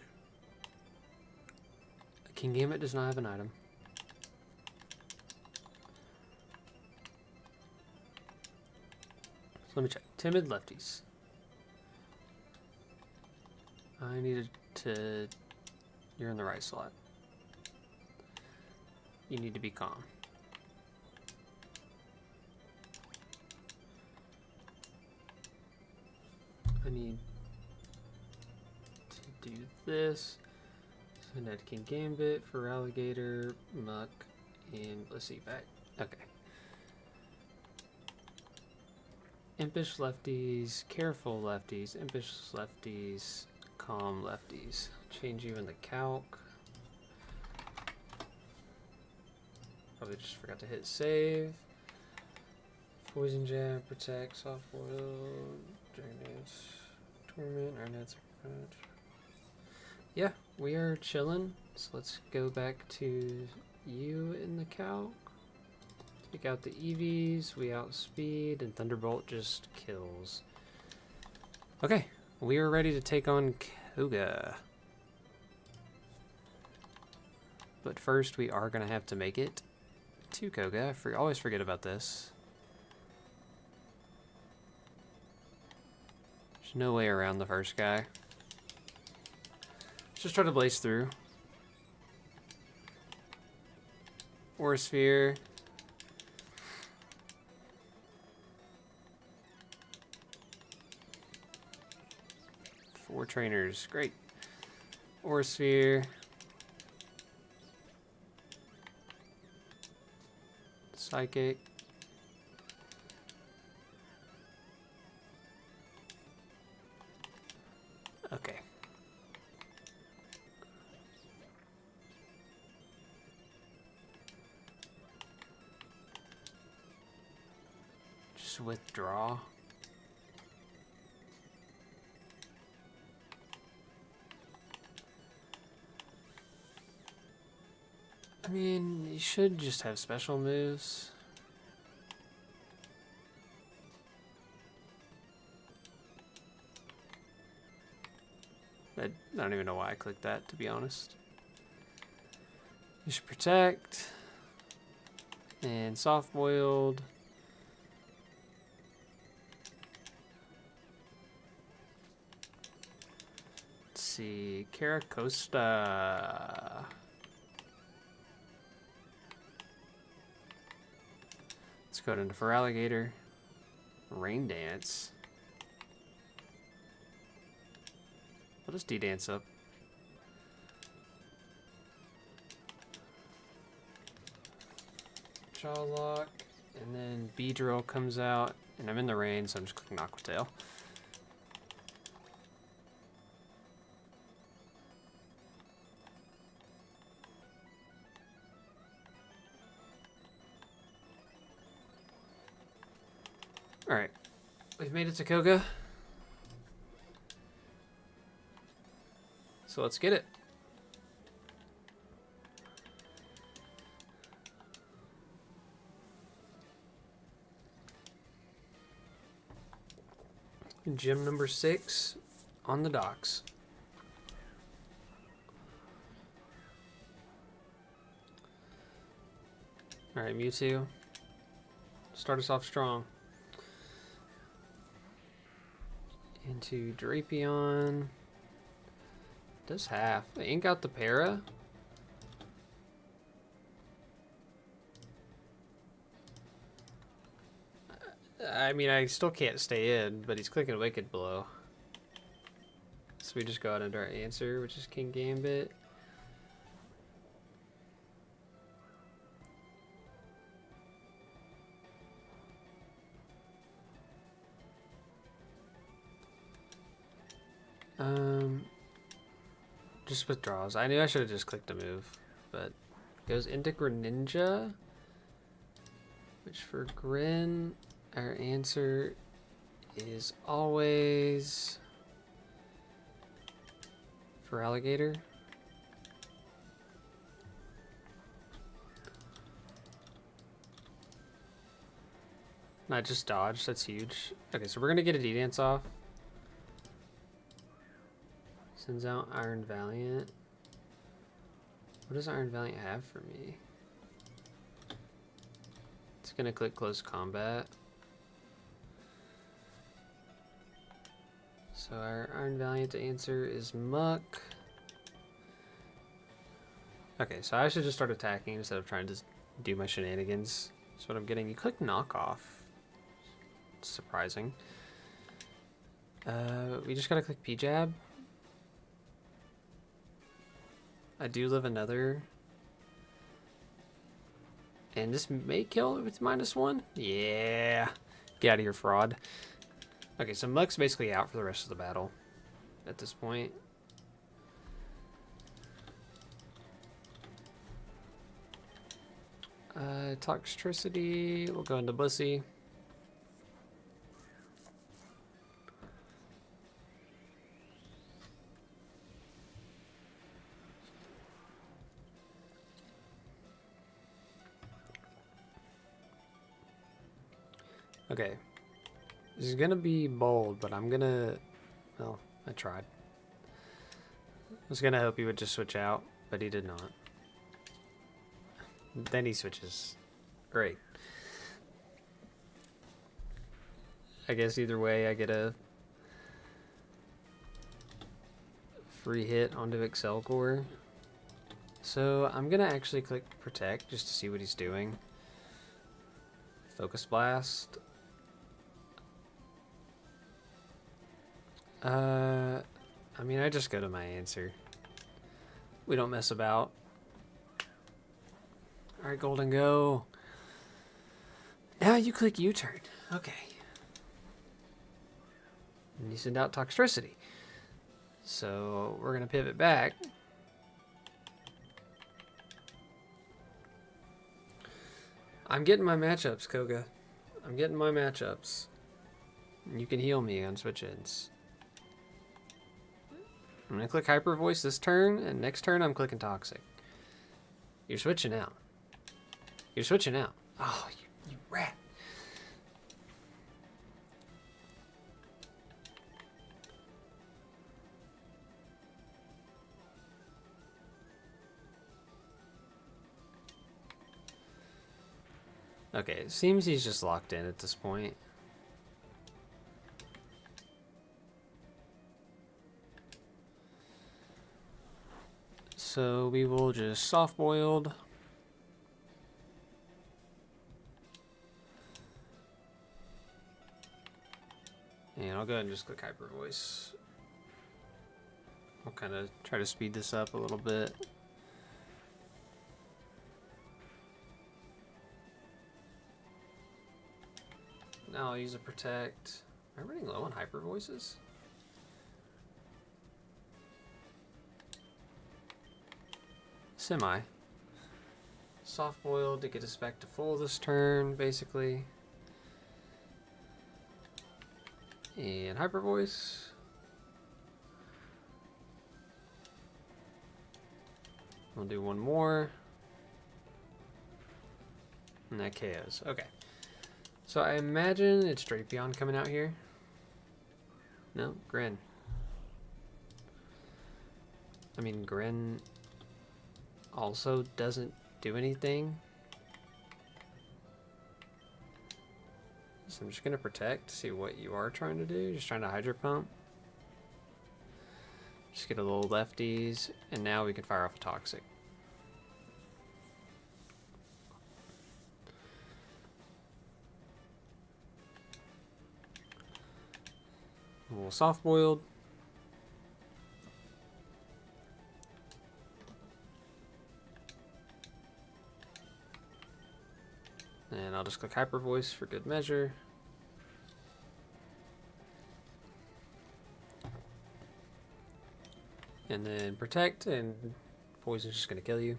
S1: King Gambit does not have an item. So let me check. Timid lefties. I needed to... You're in the right slot. You need to be calm. I need to do this. Send out King Gambit for Alligator, Muck, and Blissey back. Okay. Impish lefties, careful lefties, impish lefties, calm lefties. Change you in the calc. Probably just forgot to hit save. Poison Jab, Protect, Soft Boil, Dragon Dance, Torment, our nets are punch. Yeah, we are chilling. So let's go back to you in the calc. Take out the EVs, we outspeed, and Thunderbolt just kills. Okay, we are ready to take on Koga. But first, we are going to have to make it to Koga. I always forget about this. There's no way around the first guy. Let's just try to blaze through. Aura Sphere. Four trainers, great. Aura Sphere. Psychic. Okay. Just withdraw. I mean, you should just have special moves. I don't even know why I clicked that, to be honest. You should protect. And soft boiled. Let's see. Caracosta. Let's go into for Alligator. Rain Dance. I'll just D-dance up. Jaw lock, and then Beedrill comes out, and I'm in the rain, so I'm just clicking Aqua Tail. Alright, we've made it to Koga. So let's get it. Gym number 6 on the docks. Alright, Mewtwo. Start us off strong. into Drapion. Does half. Ink out the para. I mean, I still can't stay in, but he's clicking Wicked Blow. So we just go out into our answer, which is King Gambit. Just withdraws. I knew I should have just clicked a move, but goes into Greninja, which for Grin, our answer is always for Alligator. Not just dodge, that's huge. Okay, so we're gonna get a D-Dance off. Sends out Iron Valiant. What does Iron Valiant have for me? It's gonna click Close Combat. So our Iron Valiant answer is Muck. Okay, so I should just start attacking instead of trying to do my shenanigans. That's what I'm getting. You click Knockoff. Surprising. We just gotta click P-Jab. I do live another. And this may kill it with -1. Yeah. Get out of here, fraud. Okay, so Muck's basically out for the rest of the battle at this point. Toxtricity. We'll go into Bussy. Okay, this is gonna be bold, but I'm gonna, well, I tried. I was gonna hope he would just switch out, but he did not. Then he switches. Great. I guess either way I get a free hit onto Excel Core. So I'm gonna actually click Protect just to see what he's doing. Focus Blast. I mean, I just go to my answer. We don't mess about. Alright, Golden, go. Now you click U-turn. Okay. And you send out Toxtricity. So we're going to pivot back. I'm getting my matchups, Koga. I'm getting my matchups. You can heal me on switch-ins. I'm going to click Hyper Voice this turn, and next turn I'm clicking Toxic. You're switching out. You're switching out. Oh, you rat. Okay, it seems he's just locked in at this point. So we will just soft-boiled. And I'll go ahead and just click Hyper Voice. I'll kind of try to speed this up a little bit. Now I'll use a Protect. Am I running low on Hyper Voices? Semi. Soft boiled to get us back to full this turn, basically. And Hyper Voice. We'll do one more. And that KOs. Okay. So I imagine it's Drapion coming out here. No, Grin. I mean, Grin also doesn't do anything. Is So I'm just going to protect to see what you are trying to do. Just trying to hydro pump. Just get a little lefties. And now we can fire off a toxic. A little soft boiled. And I'll just click Hyper Voice for good measure. And then protect, and poison's just gonna kill you.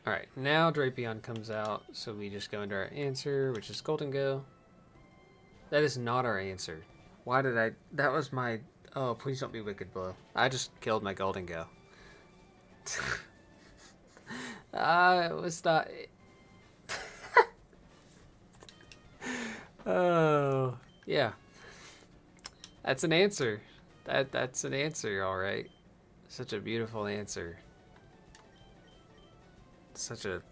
S1: Alright, now Drapion comes out, so we just go into our answer, which is Golden Go. That is not our answer. Why did I... That was my... Oh, please don't be Wicked Blow. I just killed my Golden Go. It was not... Oh, yeah. That's an answer. That's an answer, alright. Such a beautiful answer. Such a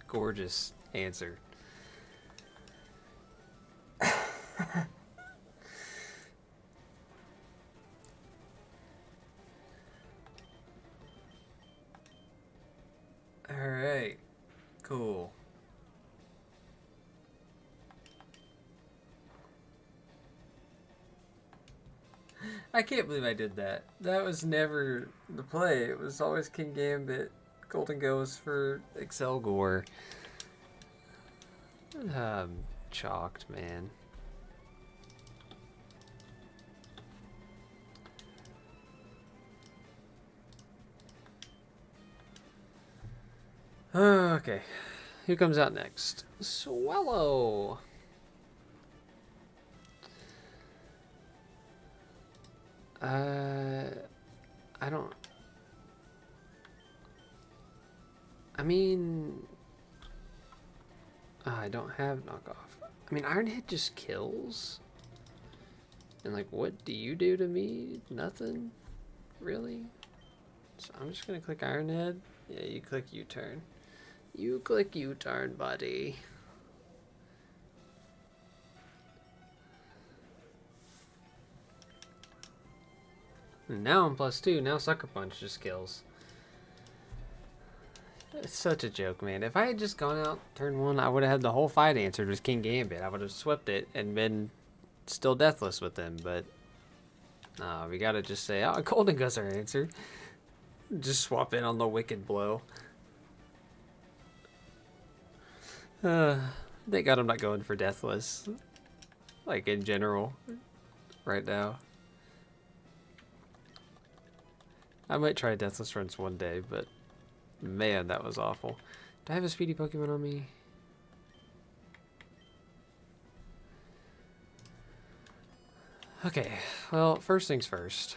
S1: gorgeous answer. Alright, cool. I can't believe I did that. That was never the play. It was always King Gambit. Golden Goes for Excelgor. Chalked, man. Okay, who comes out next? Swallow. I don't... I mean... I don't have knockoff. I mean, Ironhead just kills? And like, what do you do to me? Nothing? Really? So I'm just gonna click Ironhead. Yeah, you click U-turn. You click U-turn, buddy. And now I'm +2. Now Sucker Punch just kills. It's such a joke, man. If I had just gone out turn 1, I would have had the whole fight answered with King Gambit. I would have swept it and been still deathless with them, but we gotta just say, oh, Golden Goes our answer. Just swap in on the Wicked Blow. Thank God I'm not going for deathless. Like, in general. Right now. I might try deathless runs one day, but man, that was awful. Do I have a speedy Pokemon on me? Okay, well, first things first.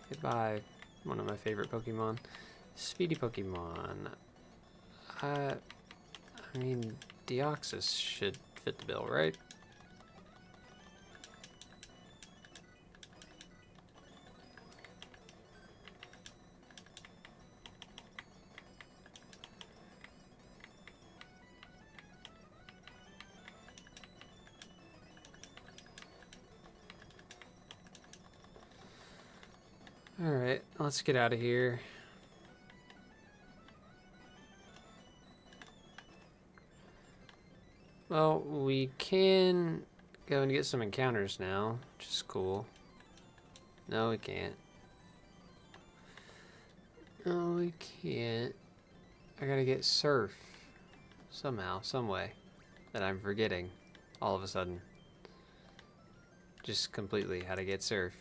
S1: Goodbye, one of my favorite Pokemon. Speedy Pokemon. I mean, Deoxys should fit the bill, right? Alright, let's get out of here. Well, we can go and get some encounters now, which is cool. No, we can't. No, we can't. I gotta get Surf. Somehow, some way. That I'm forgetting all of a sudden. Just completely how to get Surf.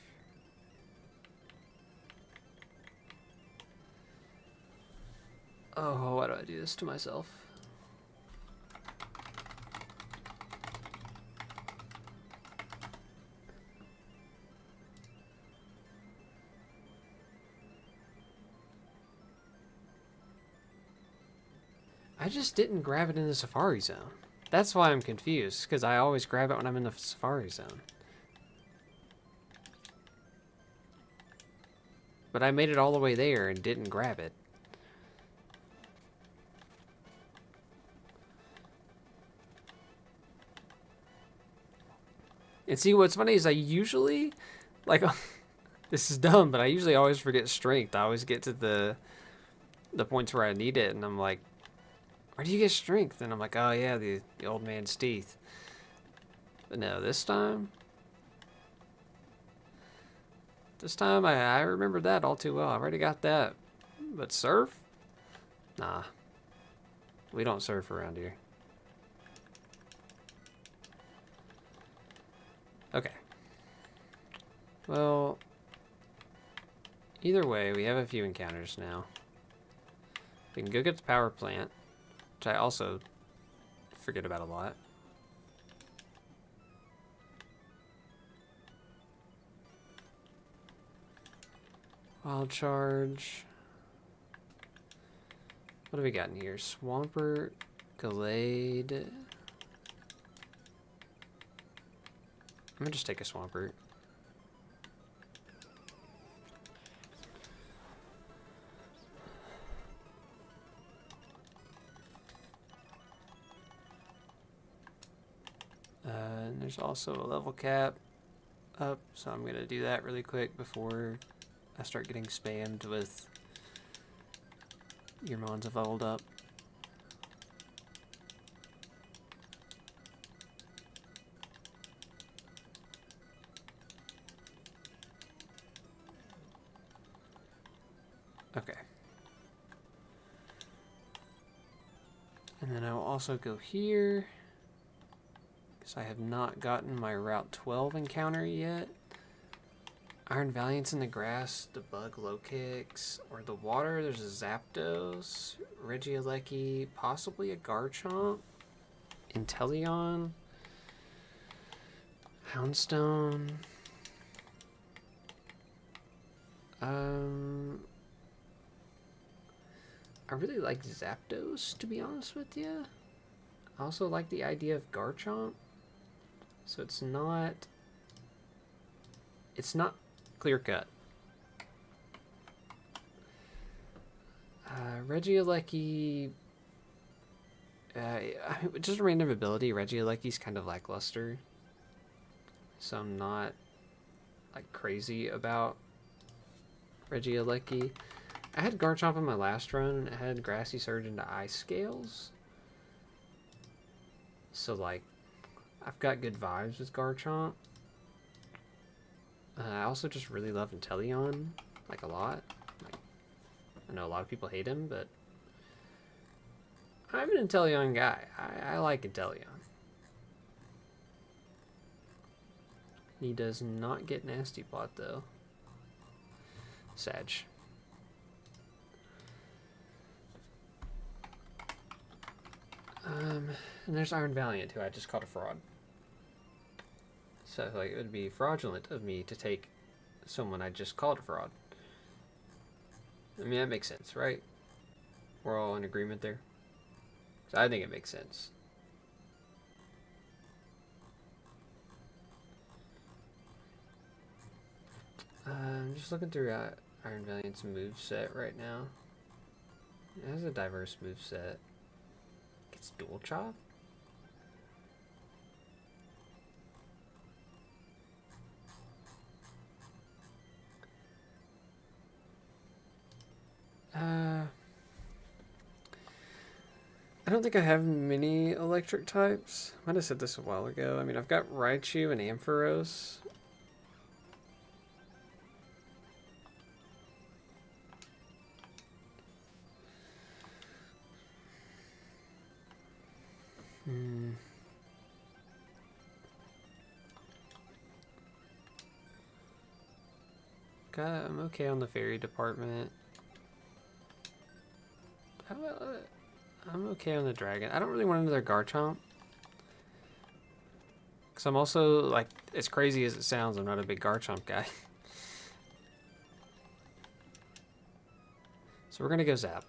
S1: Oh, why do I do this to myself? I just didn't grab it in the Safari Zone. That's why I'm confused, because I always grab it when I'm in the Safari Zone. But I made it all the way there and didn't grab it. And see, what's funny is I usually, like, this is dumb, but I usually always forget strength. I always get to the points where I need it, and I'm like, where do you get strength? And I'm like, oh yeah, the old man's teeth. But no, this time I remember that all too well. I already got that. But surf? Nah. We don't surf around here. Okay. Well, either way, we have a few encounters now. We can go get the power plant, which I also forget about a lot. Wild charge. What have we got in here? Swampert, Gallade. I'm gonna just take a Swampert. And there's also a level cap up, so I'm gonna do that really quick before I start getting spammed with your mons have leveled up. Okay. And then I will also go here, because I have not gotten my Route 12 encounter yet. Iron Valiant's in the grass, the bug low kicks, or the water, there's a Zapdos, Regieleki, possibly a Garchomp, Inteleon, Houndstone. I really like Zapdos, to be honest with you. I also like the idea of Garchomp. So it's not clear cut. Regieleki, just a random ability. Regieleki's kind of lackluster, so I'm not like crazy about Regieleki. I had Garchomp in my last run, and it had Grassy Surge into Ice Scales. So, like, I've got good vibes with Garchomp. I also just really love Inteleon, like, a lot. Like, I know a lot of people hate him, but I'm an Inteleon guy. I like Inteleon. He does not get Nasty Plot, though. Sag. And there's Iron Valiant, who I just caught a fraud. So, like, it would be fraudulent of me to take someone I just called a fraud. I mean, that makes sense, right? We're all in agreement there. So I think it makes sense. I'm just looking through Iron Valiant's moveset right now. It has a diverse moveset. It's dual chop. I don't think I have many electric types. I might have said this a while ago. I mean, I've got Raichu and Ampharos. I'm okay on the fairy department. I'm okay on the dragon. I don't really want another Garchomp. Because I'm also, like, as crazy as it sounds, I'm not a big Garchomp guy. So we're going to go Zap.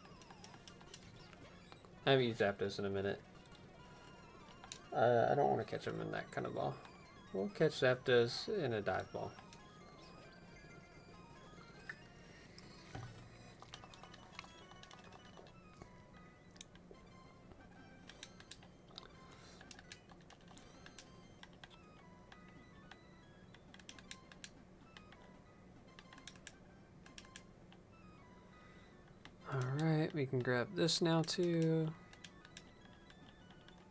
S1: I haven't used Zapdos in a minute. I don't want to catch him in that kind of ball. We'll catch Zapdos in a dive ball. we can grab this now too.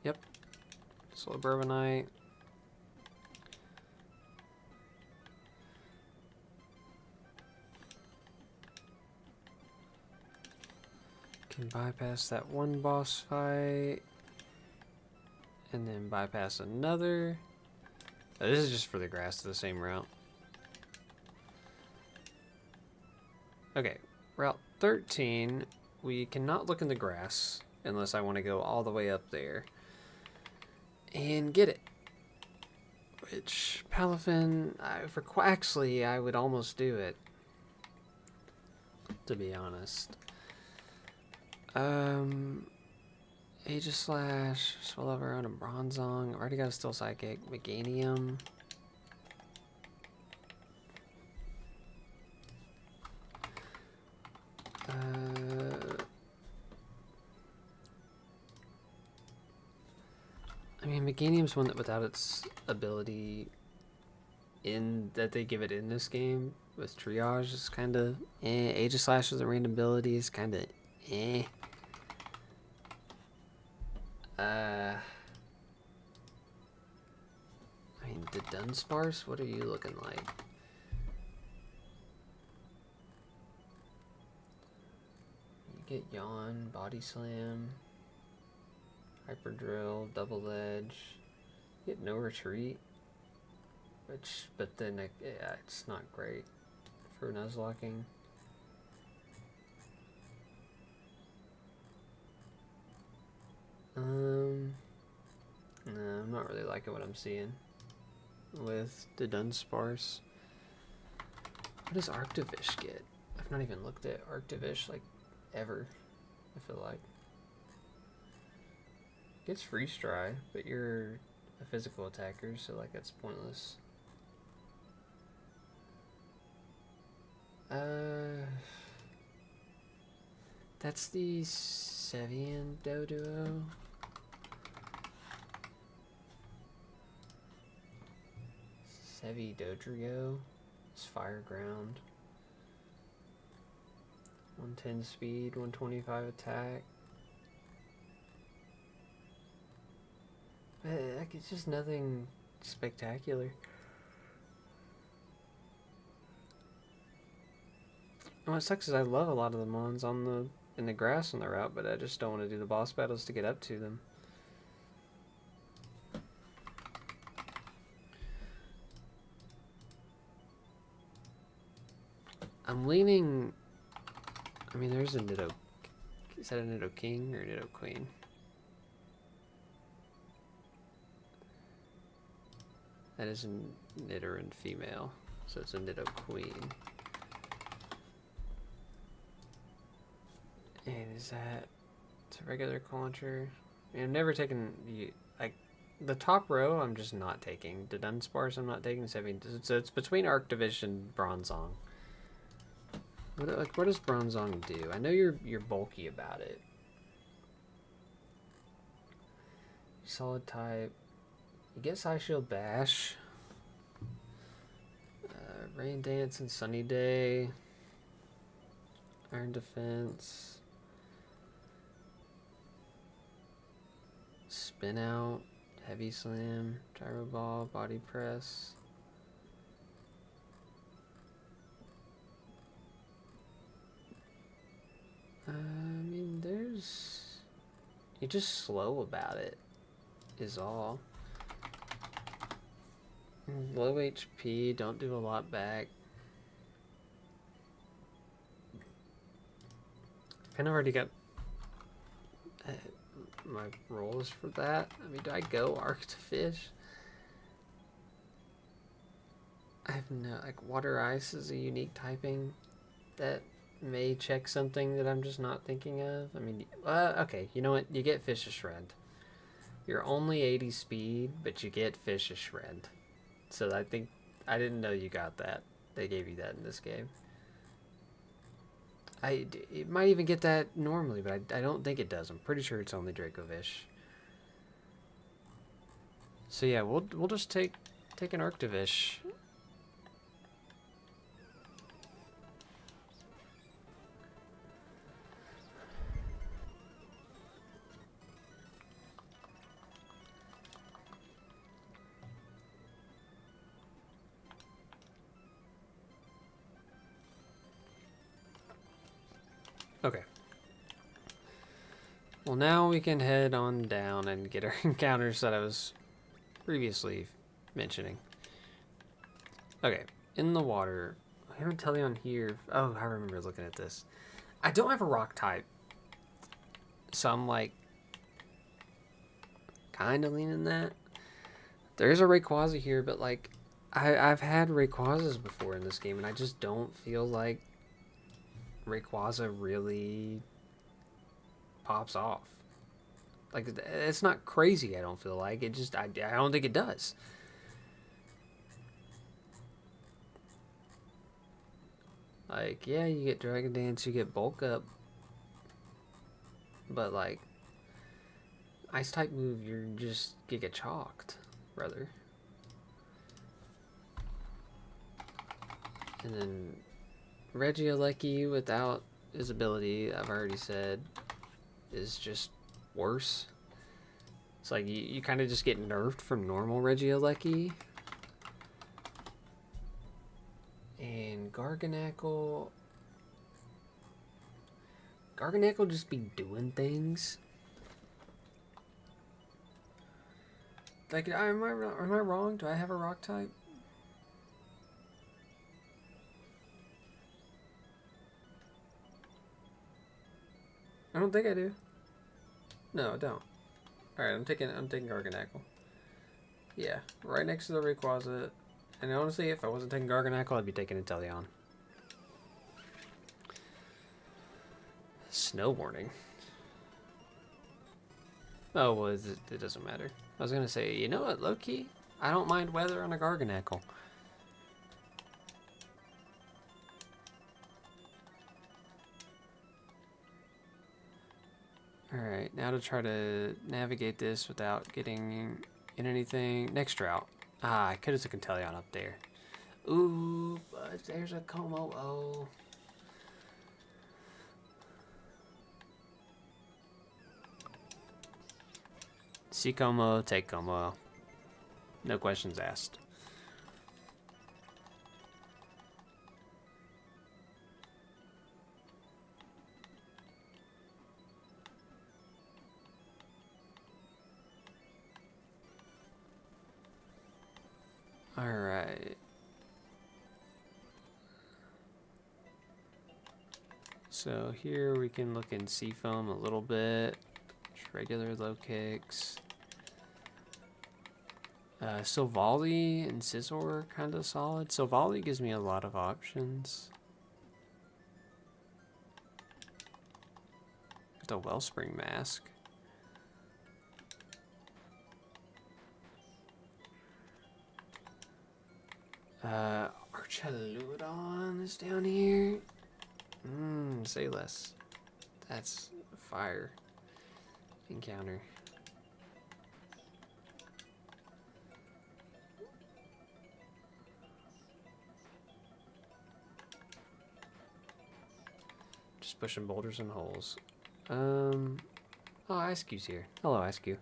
S1: Yep. Slow Bourbonite. Can bypass that one boss fight. And then bypass another. Oh, this is just for the grass to the same route. Okay, route 13. We cannot look in the grass unless I want to go all the way up there and get it. Which, Palafin, for Quaxley, I would almost do it, to be honest. Aegislash, Swellover on a Bronzong. Already got a Steel Psychic. Meganium. I mean, Meganium's one that without its ability in that they give it in this game with Triage is kind of eh. Aegislash with a random ability is kind of eh. I mean, the Dunsparce, what are you looking like? You get Yawn, Body Slam, Hyper Drill, Double Edge. You get No Retreat, but then yeah, it's not great for Nuzlocking. No, I'm not really liking what I'm seeing with the Dunsparce. What does Arctivish get? I've not even looked at Arctivish like ever, I feel like. It gets Freeze Dry, but you're a physical attacker, so like that's pointless. That's the Sevian Doduo. Sevi Dodrio. It's Fire Ground. 110 speed, 125 attack. Like, it's just nothing spectacular. And what sucks is I love a lot of the mons in the grass on the route, but I just don't want to do the boss battles to get up to them. I'm leaning. I mean, there's a Nido. Is that a Nido King or a Nido Queen? That is a Nidoran female, so it's a Nido Queen. And is that? It's a regular launcher. I mean, I've never taken the top row. I'm just not taking the Dunsparce. I'm not taking so it's between Arctivish and Bronzong. What does Bronzong do? I know you're bulky about it. Solid type. You get Psy Shield Bash. Rain Dance and Sunny Day. Iron Defense. Spin Out. Heavy Slam. Gyro Ball. Body Press. I mean, you're just slow about it, is all. Low HP, don't do a lot back. Kind of already got my rolls for that. I mean, do I go Arctifish? I have no, Water Ice is a unique typing that may check something that I'm just not thinking of. I mean, okay, you know what? You get Fish of Shred. You're only 80 speed, but you get Fish of Shred. So I didn't know you got that. They gave you that in this game. It might even get that normally, but I don't think it does. I'm pretty sure it's only Dracovish. So yeah, we'll just take an Arctivish. Okay. Well, now we can head on down and get our encounters that I was previously mentioning. Okay, in the water. I haven't tell you on here. Oh, I remember looking at this. I don't have a rock type. So I'm like kind of leaning that. There's a Rayquaza here, but like I've had Rayquazas before in this game, and I just don't feel like Rayquaza really pops off. Like, it's not crazy, I don't feel like. It just, I don't think it does. Like, yeah, you get Dragon Dance, you get Bulk Up. But, like, Ice type move, you're just Giga Chalked, brother. And then Regieleki without his ability, I've already said, is just worse. It's like you kind of just get nerfed from normal Regieleki. And Garganacl just be doing things. Like, am I wrong? Do I have a rock type? I don't think I do. No, I don't. Alright, I'm taking Garganacl. Yeah, right next to the Rayquaza. And honestly, if I wasn't taking Garganacl, I'd be taking Inteleon. Snow warning. Oh, well, it doesn't matter. I was gonna say, you know what, low-key? I don't mind weather on a Garganacl. Alright, now to try to navigate this without getting in anything. Next route. Ah, I could have taken Inteleon up there. Ooh, but there's a Como-O. See Como, take Como. No questions asked. Alright. So here we can look in Seafoam a little bit. Just regular low kicks. Silvally and Scizor kind of solid. Silvally gives me a lot of options. The Wellspring Mask. Archaludon is down here. Say less. That's a fire encounter. Just pushing boulders and holes. Oh, Icew's here. Hello, Icew.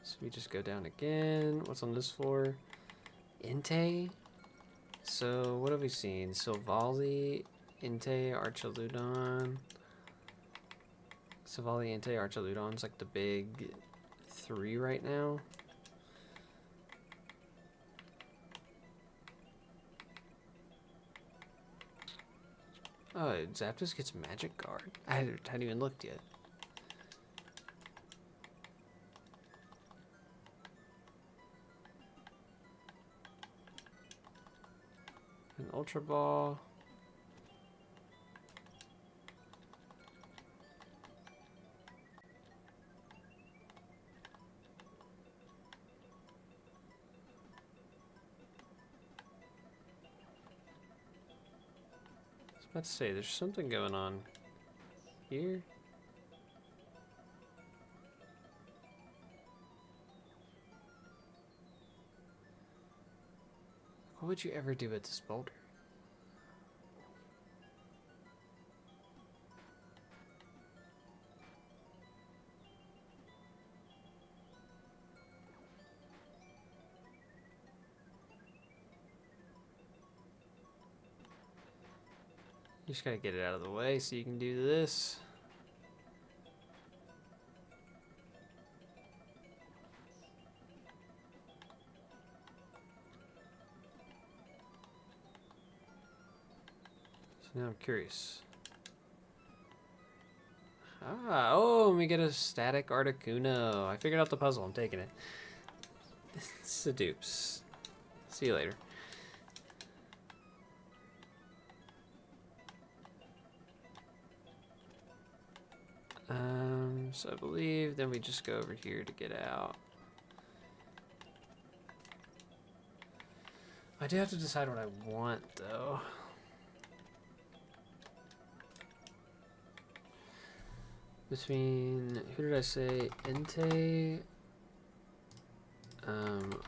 S1: So we just go down again. What's on this floor? Entei. So what have we seen? Silvally, Entei, Archaludon. Silvally, Entei, Archaludon's like the big 3 right now. Oh, Zapdos gets Magic Guard. I hadn't even looked yet. An Ultra Ball. I was about to say, there's something going on here. What would you ever do with this boulder? You just gotta get it out of the way so you can do this. So now I'm curious. Ah, oh, we get a static Articuno. I figured out the puzzle. I'm taking it. It's a dupes. See you later. So I believe then we just go over here to get out. I do have to decide what I want, though. Between, who did I say? Entei,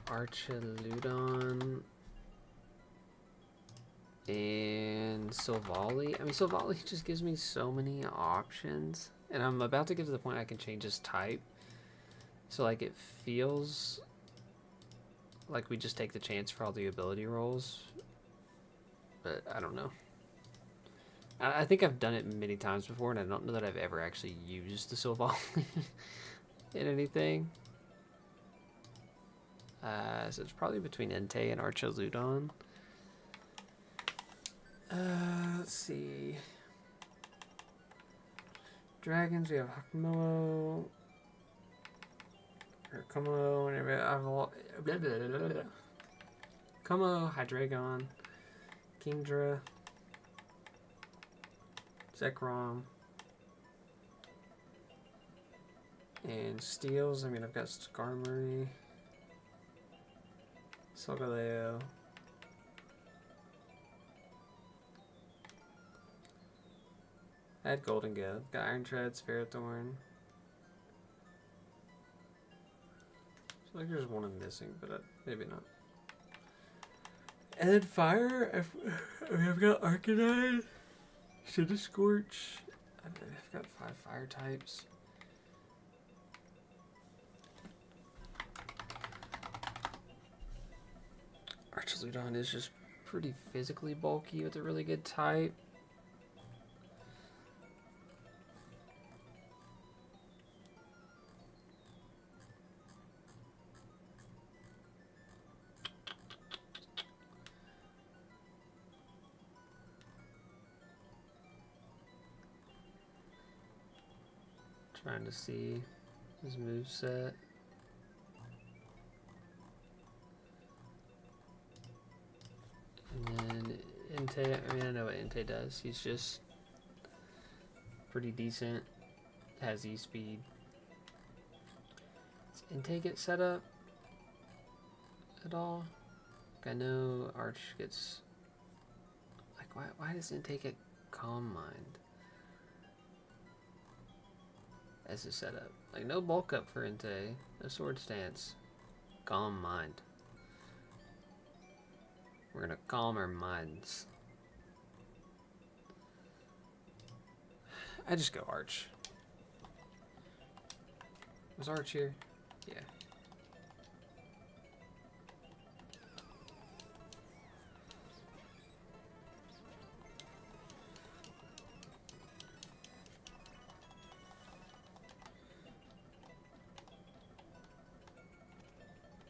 S1: Archeludon, and Silvally. I mean, Silvally just gives me so many options. And I'm about to get to the point I can change his type. So, like, it feels like we just take the chance for all the ability rolls. But I don't know. I think I've done it many times before, and I don't know that I've ever actually used the Silvally in anything. So it's probably between Entei and Archeludon. Let's see. Dragons, we have Hakumo, or Como, and Como, Hydreigon, Kingdra, Zekrom, and Steels. I mean, I've got Skarmory, Solgaleo, I had Golden Go, got Iron Tread, Ferrothorn. I feel like there's one I'm missing, but maybe not. And then Fire, I've got Arcanine, Shadow Scorch. I've got 5 fire types. Archeludon is just pretty physically bulky with a really good type. Trying to see his moveset. And then Entei, I mean, I know what Entei does. He's just pretty decent. Has E-speed. Does Entei get set up at all? I know Arch gets... Like, why does Entei get Calm Mind as a setup? Like, no bulk up for Entei. No Sword Stance. Calm Mind. We're gonna calm our minds. I just go Arch. Was Arch here? Yeah.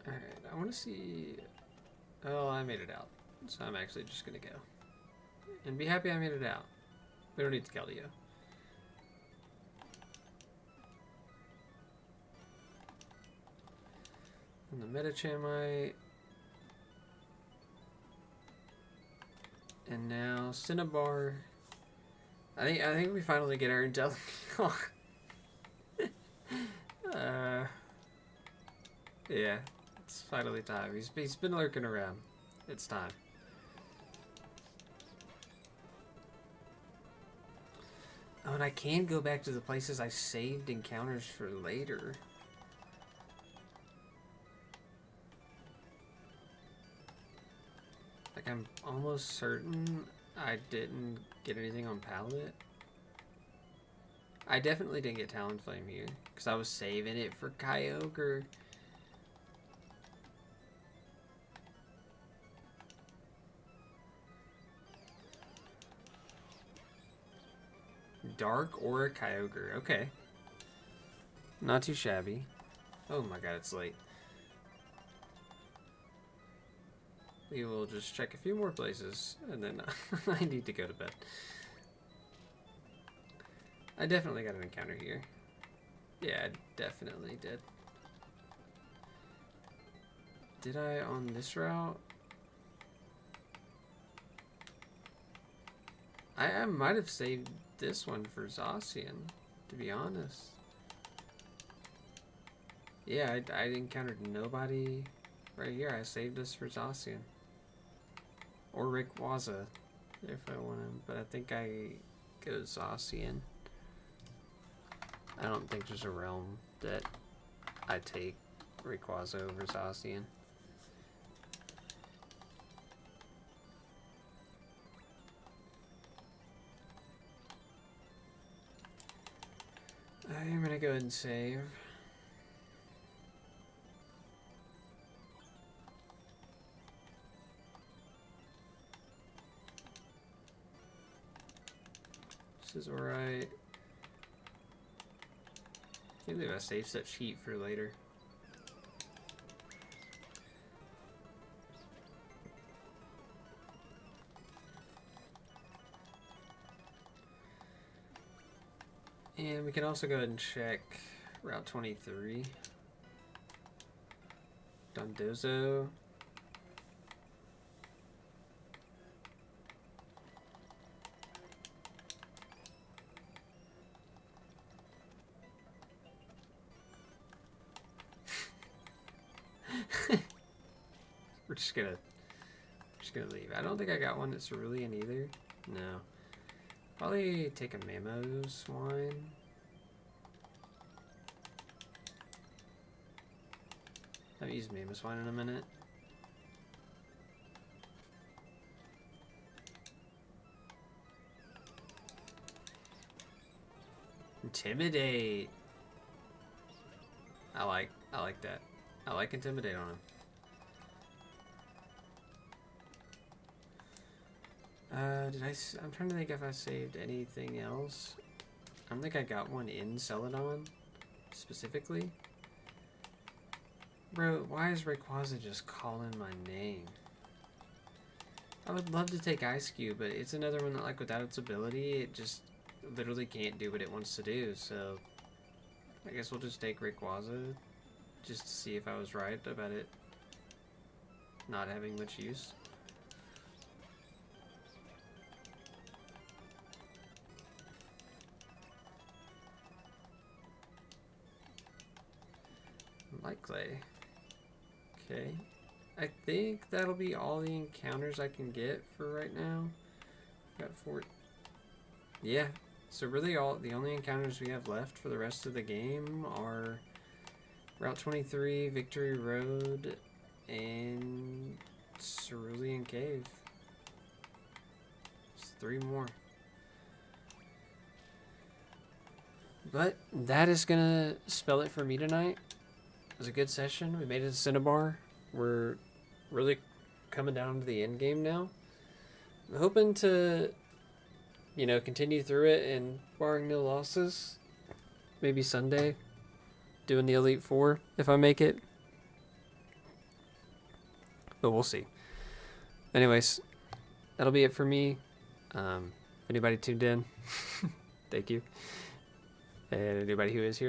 S1: Alright, I want to see... Oh, I made it out. So I'm actually just going to go. And be happy I made it out. We don't need to Keldeo. And the Metachamite. And now Cinnabar. I think we finally get our Angelic. Yeah, it's finally time. He's been lurking around. It's time. Oh, and I can go back to the places I saved encounters for later. Like, I'm almost certain I didn't get anything on Pallet. I definitely didn't get Talonflame here, because I was saving it for Kyogre. Dark or a Kyogre. Okay. Not too shabby. Oh my god, it's late. We will just check a few more places, and then I need to go to bed. I definitely got an encounter here. Yeah, I definitely did. Did I on this route? I might have saved this one for Zacian, to be honest. Yeah, I encountered nobody right here. I saved this for Zacian. Or Rayquaza, if I want to. But I think I go Zacian. I don't think there's a realm that I take Rayquaza over Zacian. I'm gonna go ahead and save. This is alright. Can't believe I saved such heat for later. And we can also go ahead and check Route 23. Dondozo. We're just gonna leave. I don't think I got one that's cerulean either. No. Probably take a Mamoswine. I haven't used Mamoswine in a minute. Intimidate. I like that. I like Intimidate on him. I'm trying to think if I saved anything else. I don't think I got one in Celadon, specifically. Bro, why is Rayquaza just calling my name? I would love to take Ice Cube, but it's another one that, like, without its ability, it just literally can't do what it wants to do, so I guess we'll just take Rayquaza, just to see if I was right about it not having much use. Likely. Okay. I think that'll be all the encounters I can get for right now. Got 4. Yeah. So really the only encounters we have left for the rest of the game are Route 23, Victory Road, and Cerulean Cave. Just 3 more. But that is gonna spell it for me tonight. It was a good session. We made it to Cinnabar. We're really coming down to the end game now. I'm hoping to, continue through it and barring no losses. Maybe Sunday, doing the Elite Four if I make it. But we'll see. Anyways, that'll be it for me. If anybody tuned in, thank you. And anybody who is here.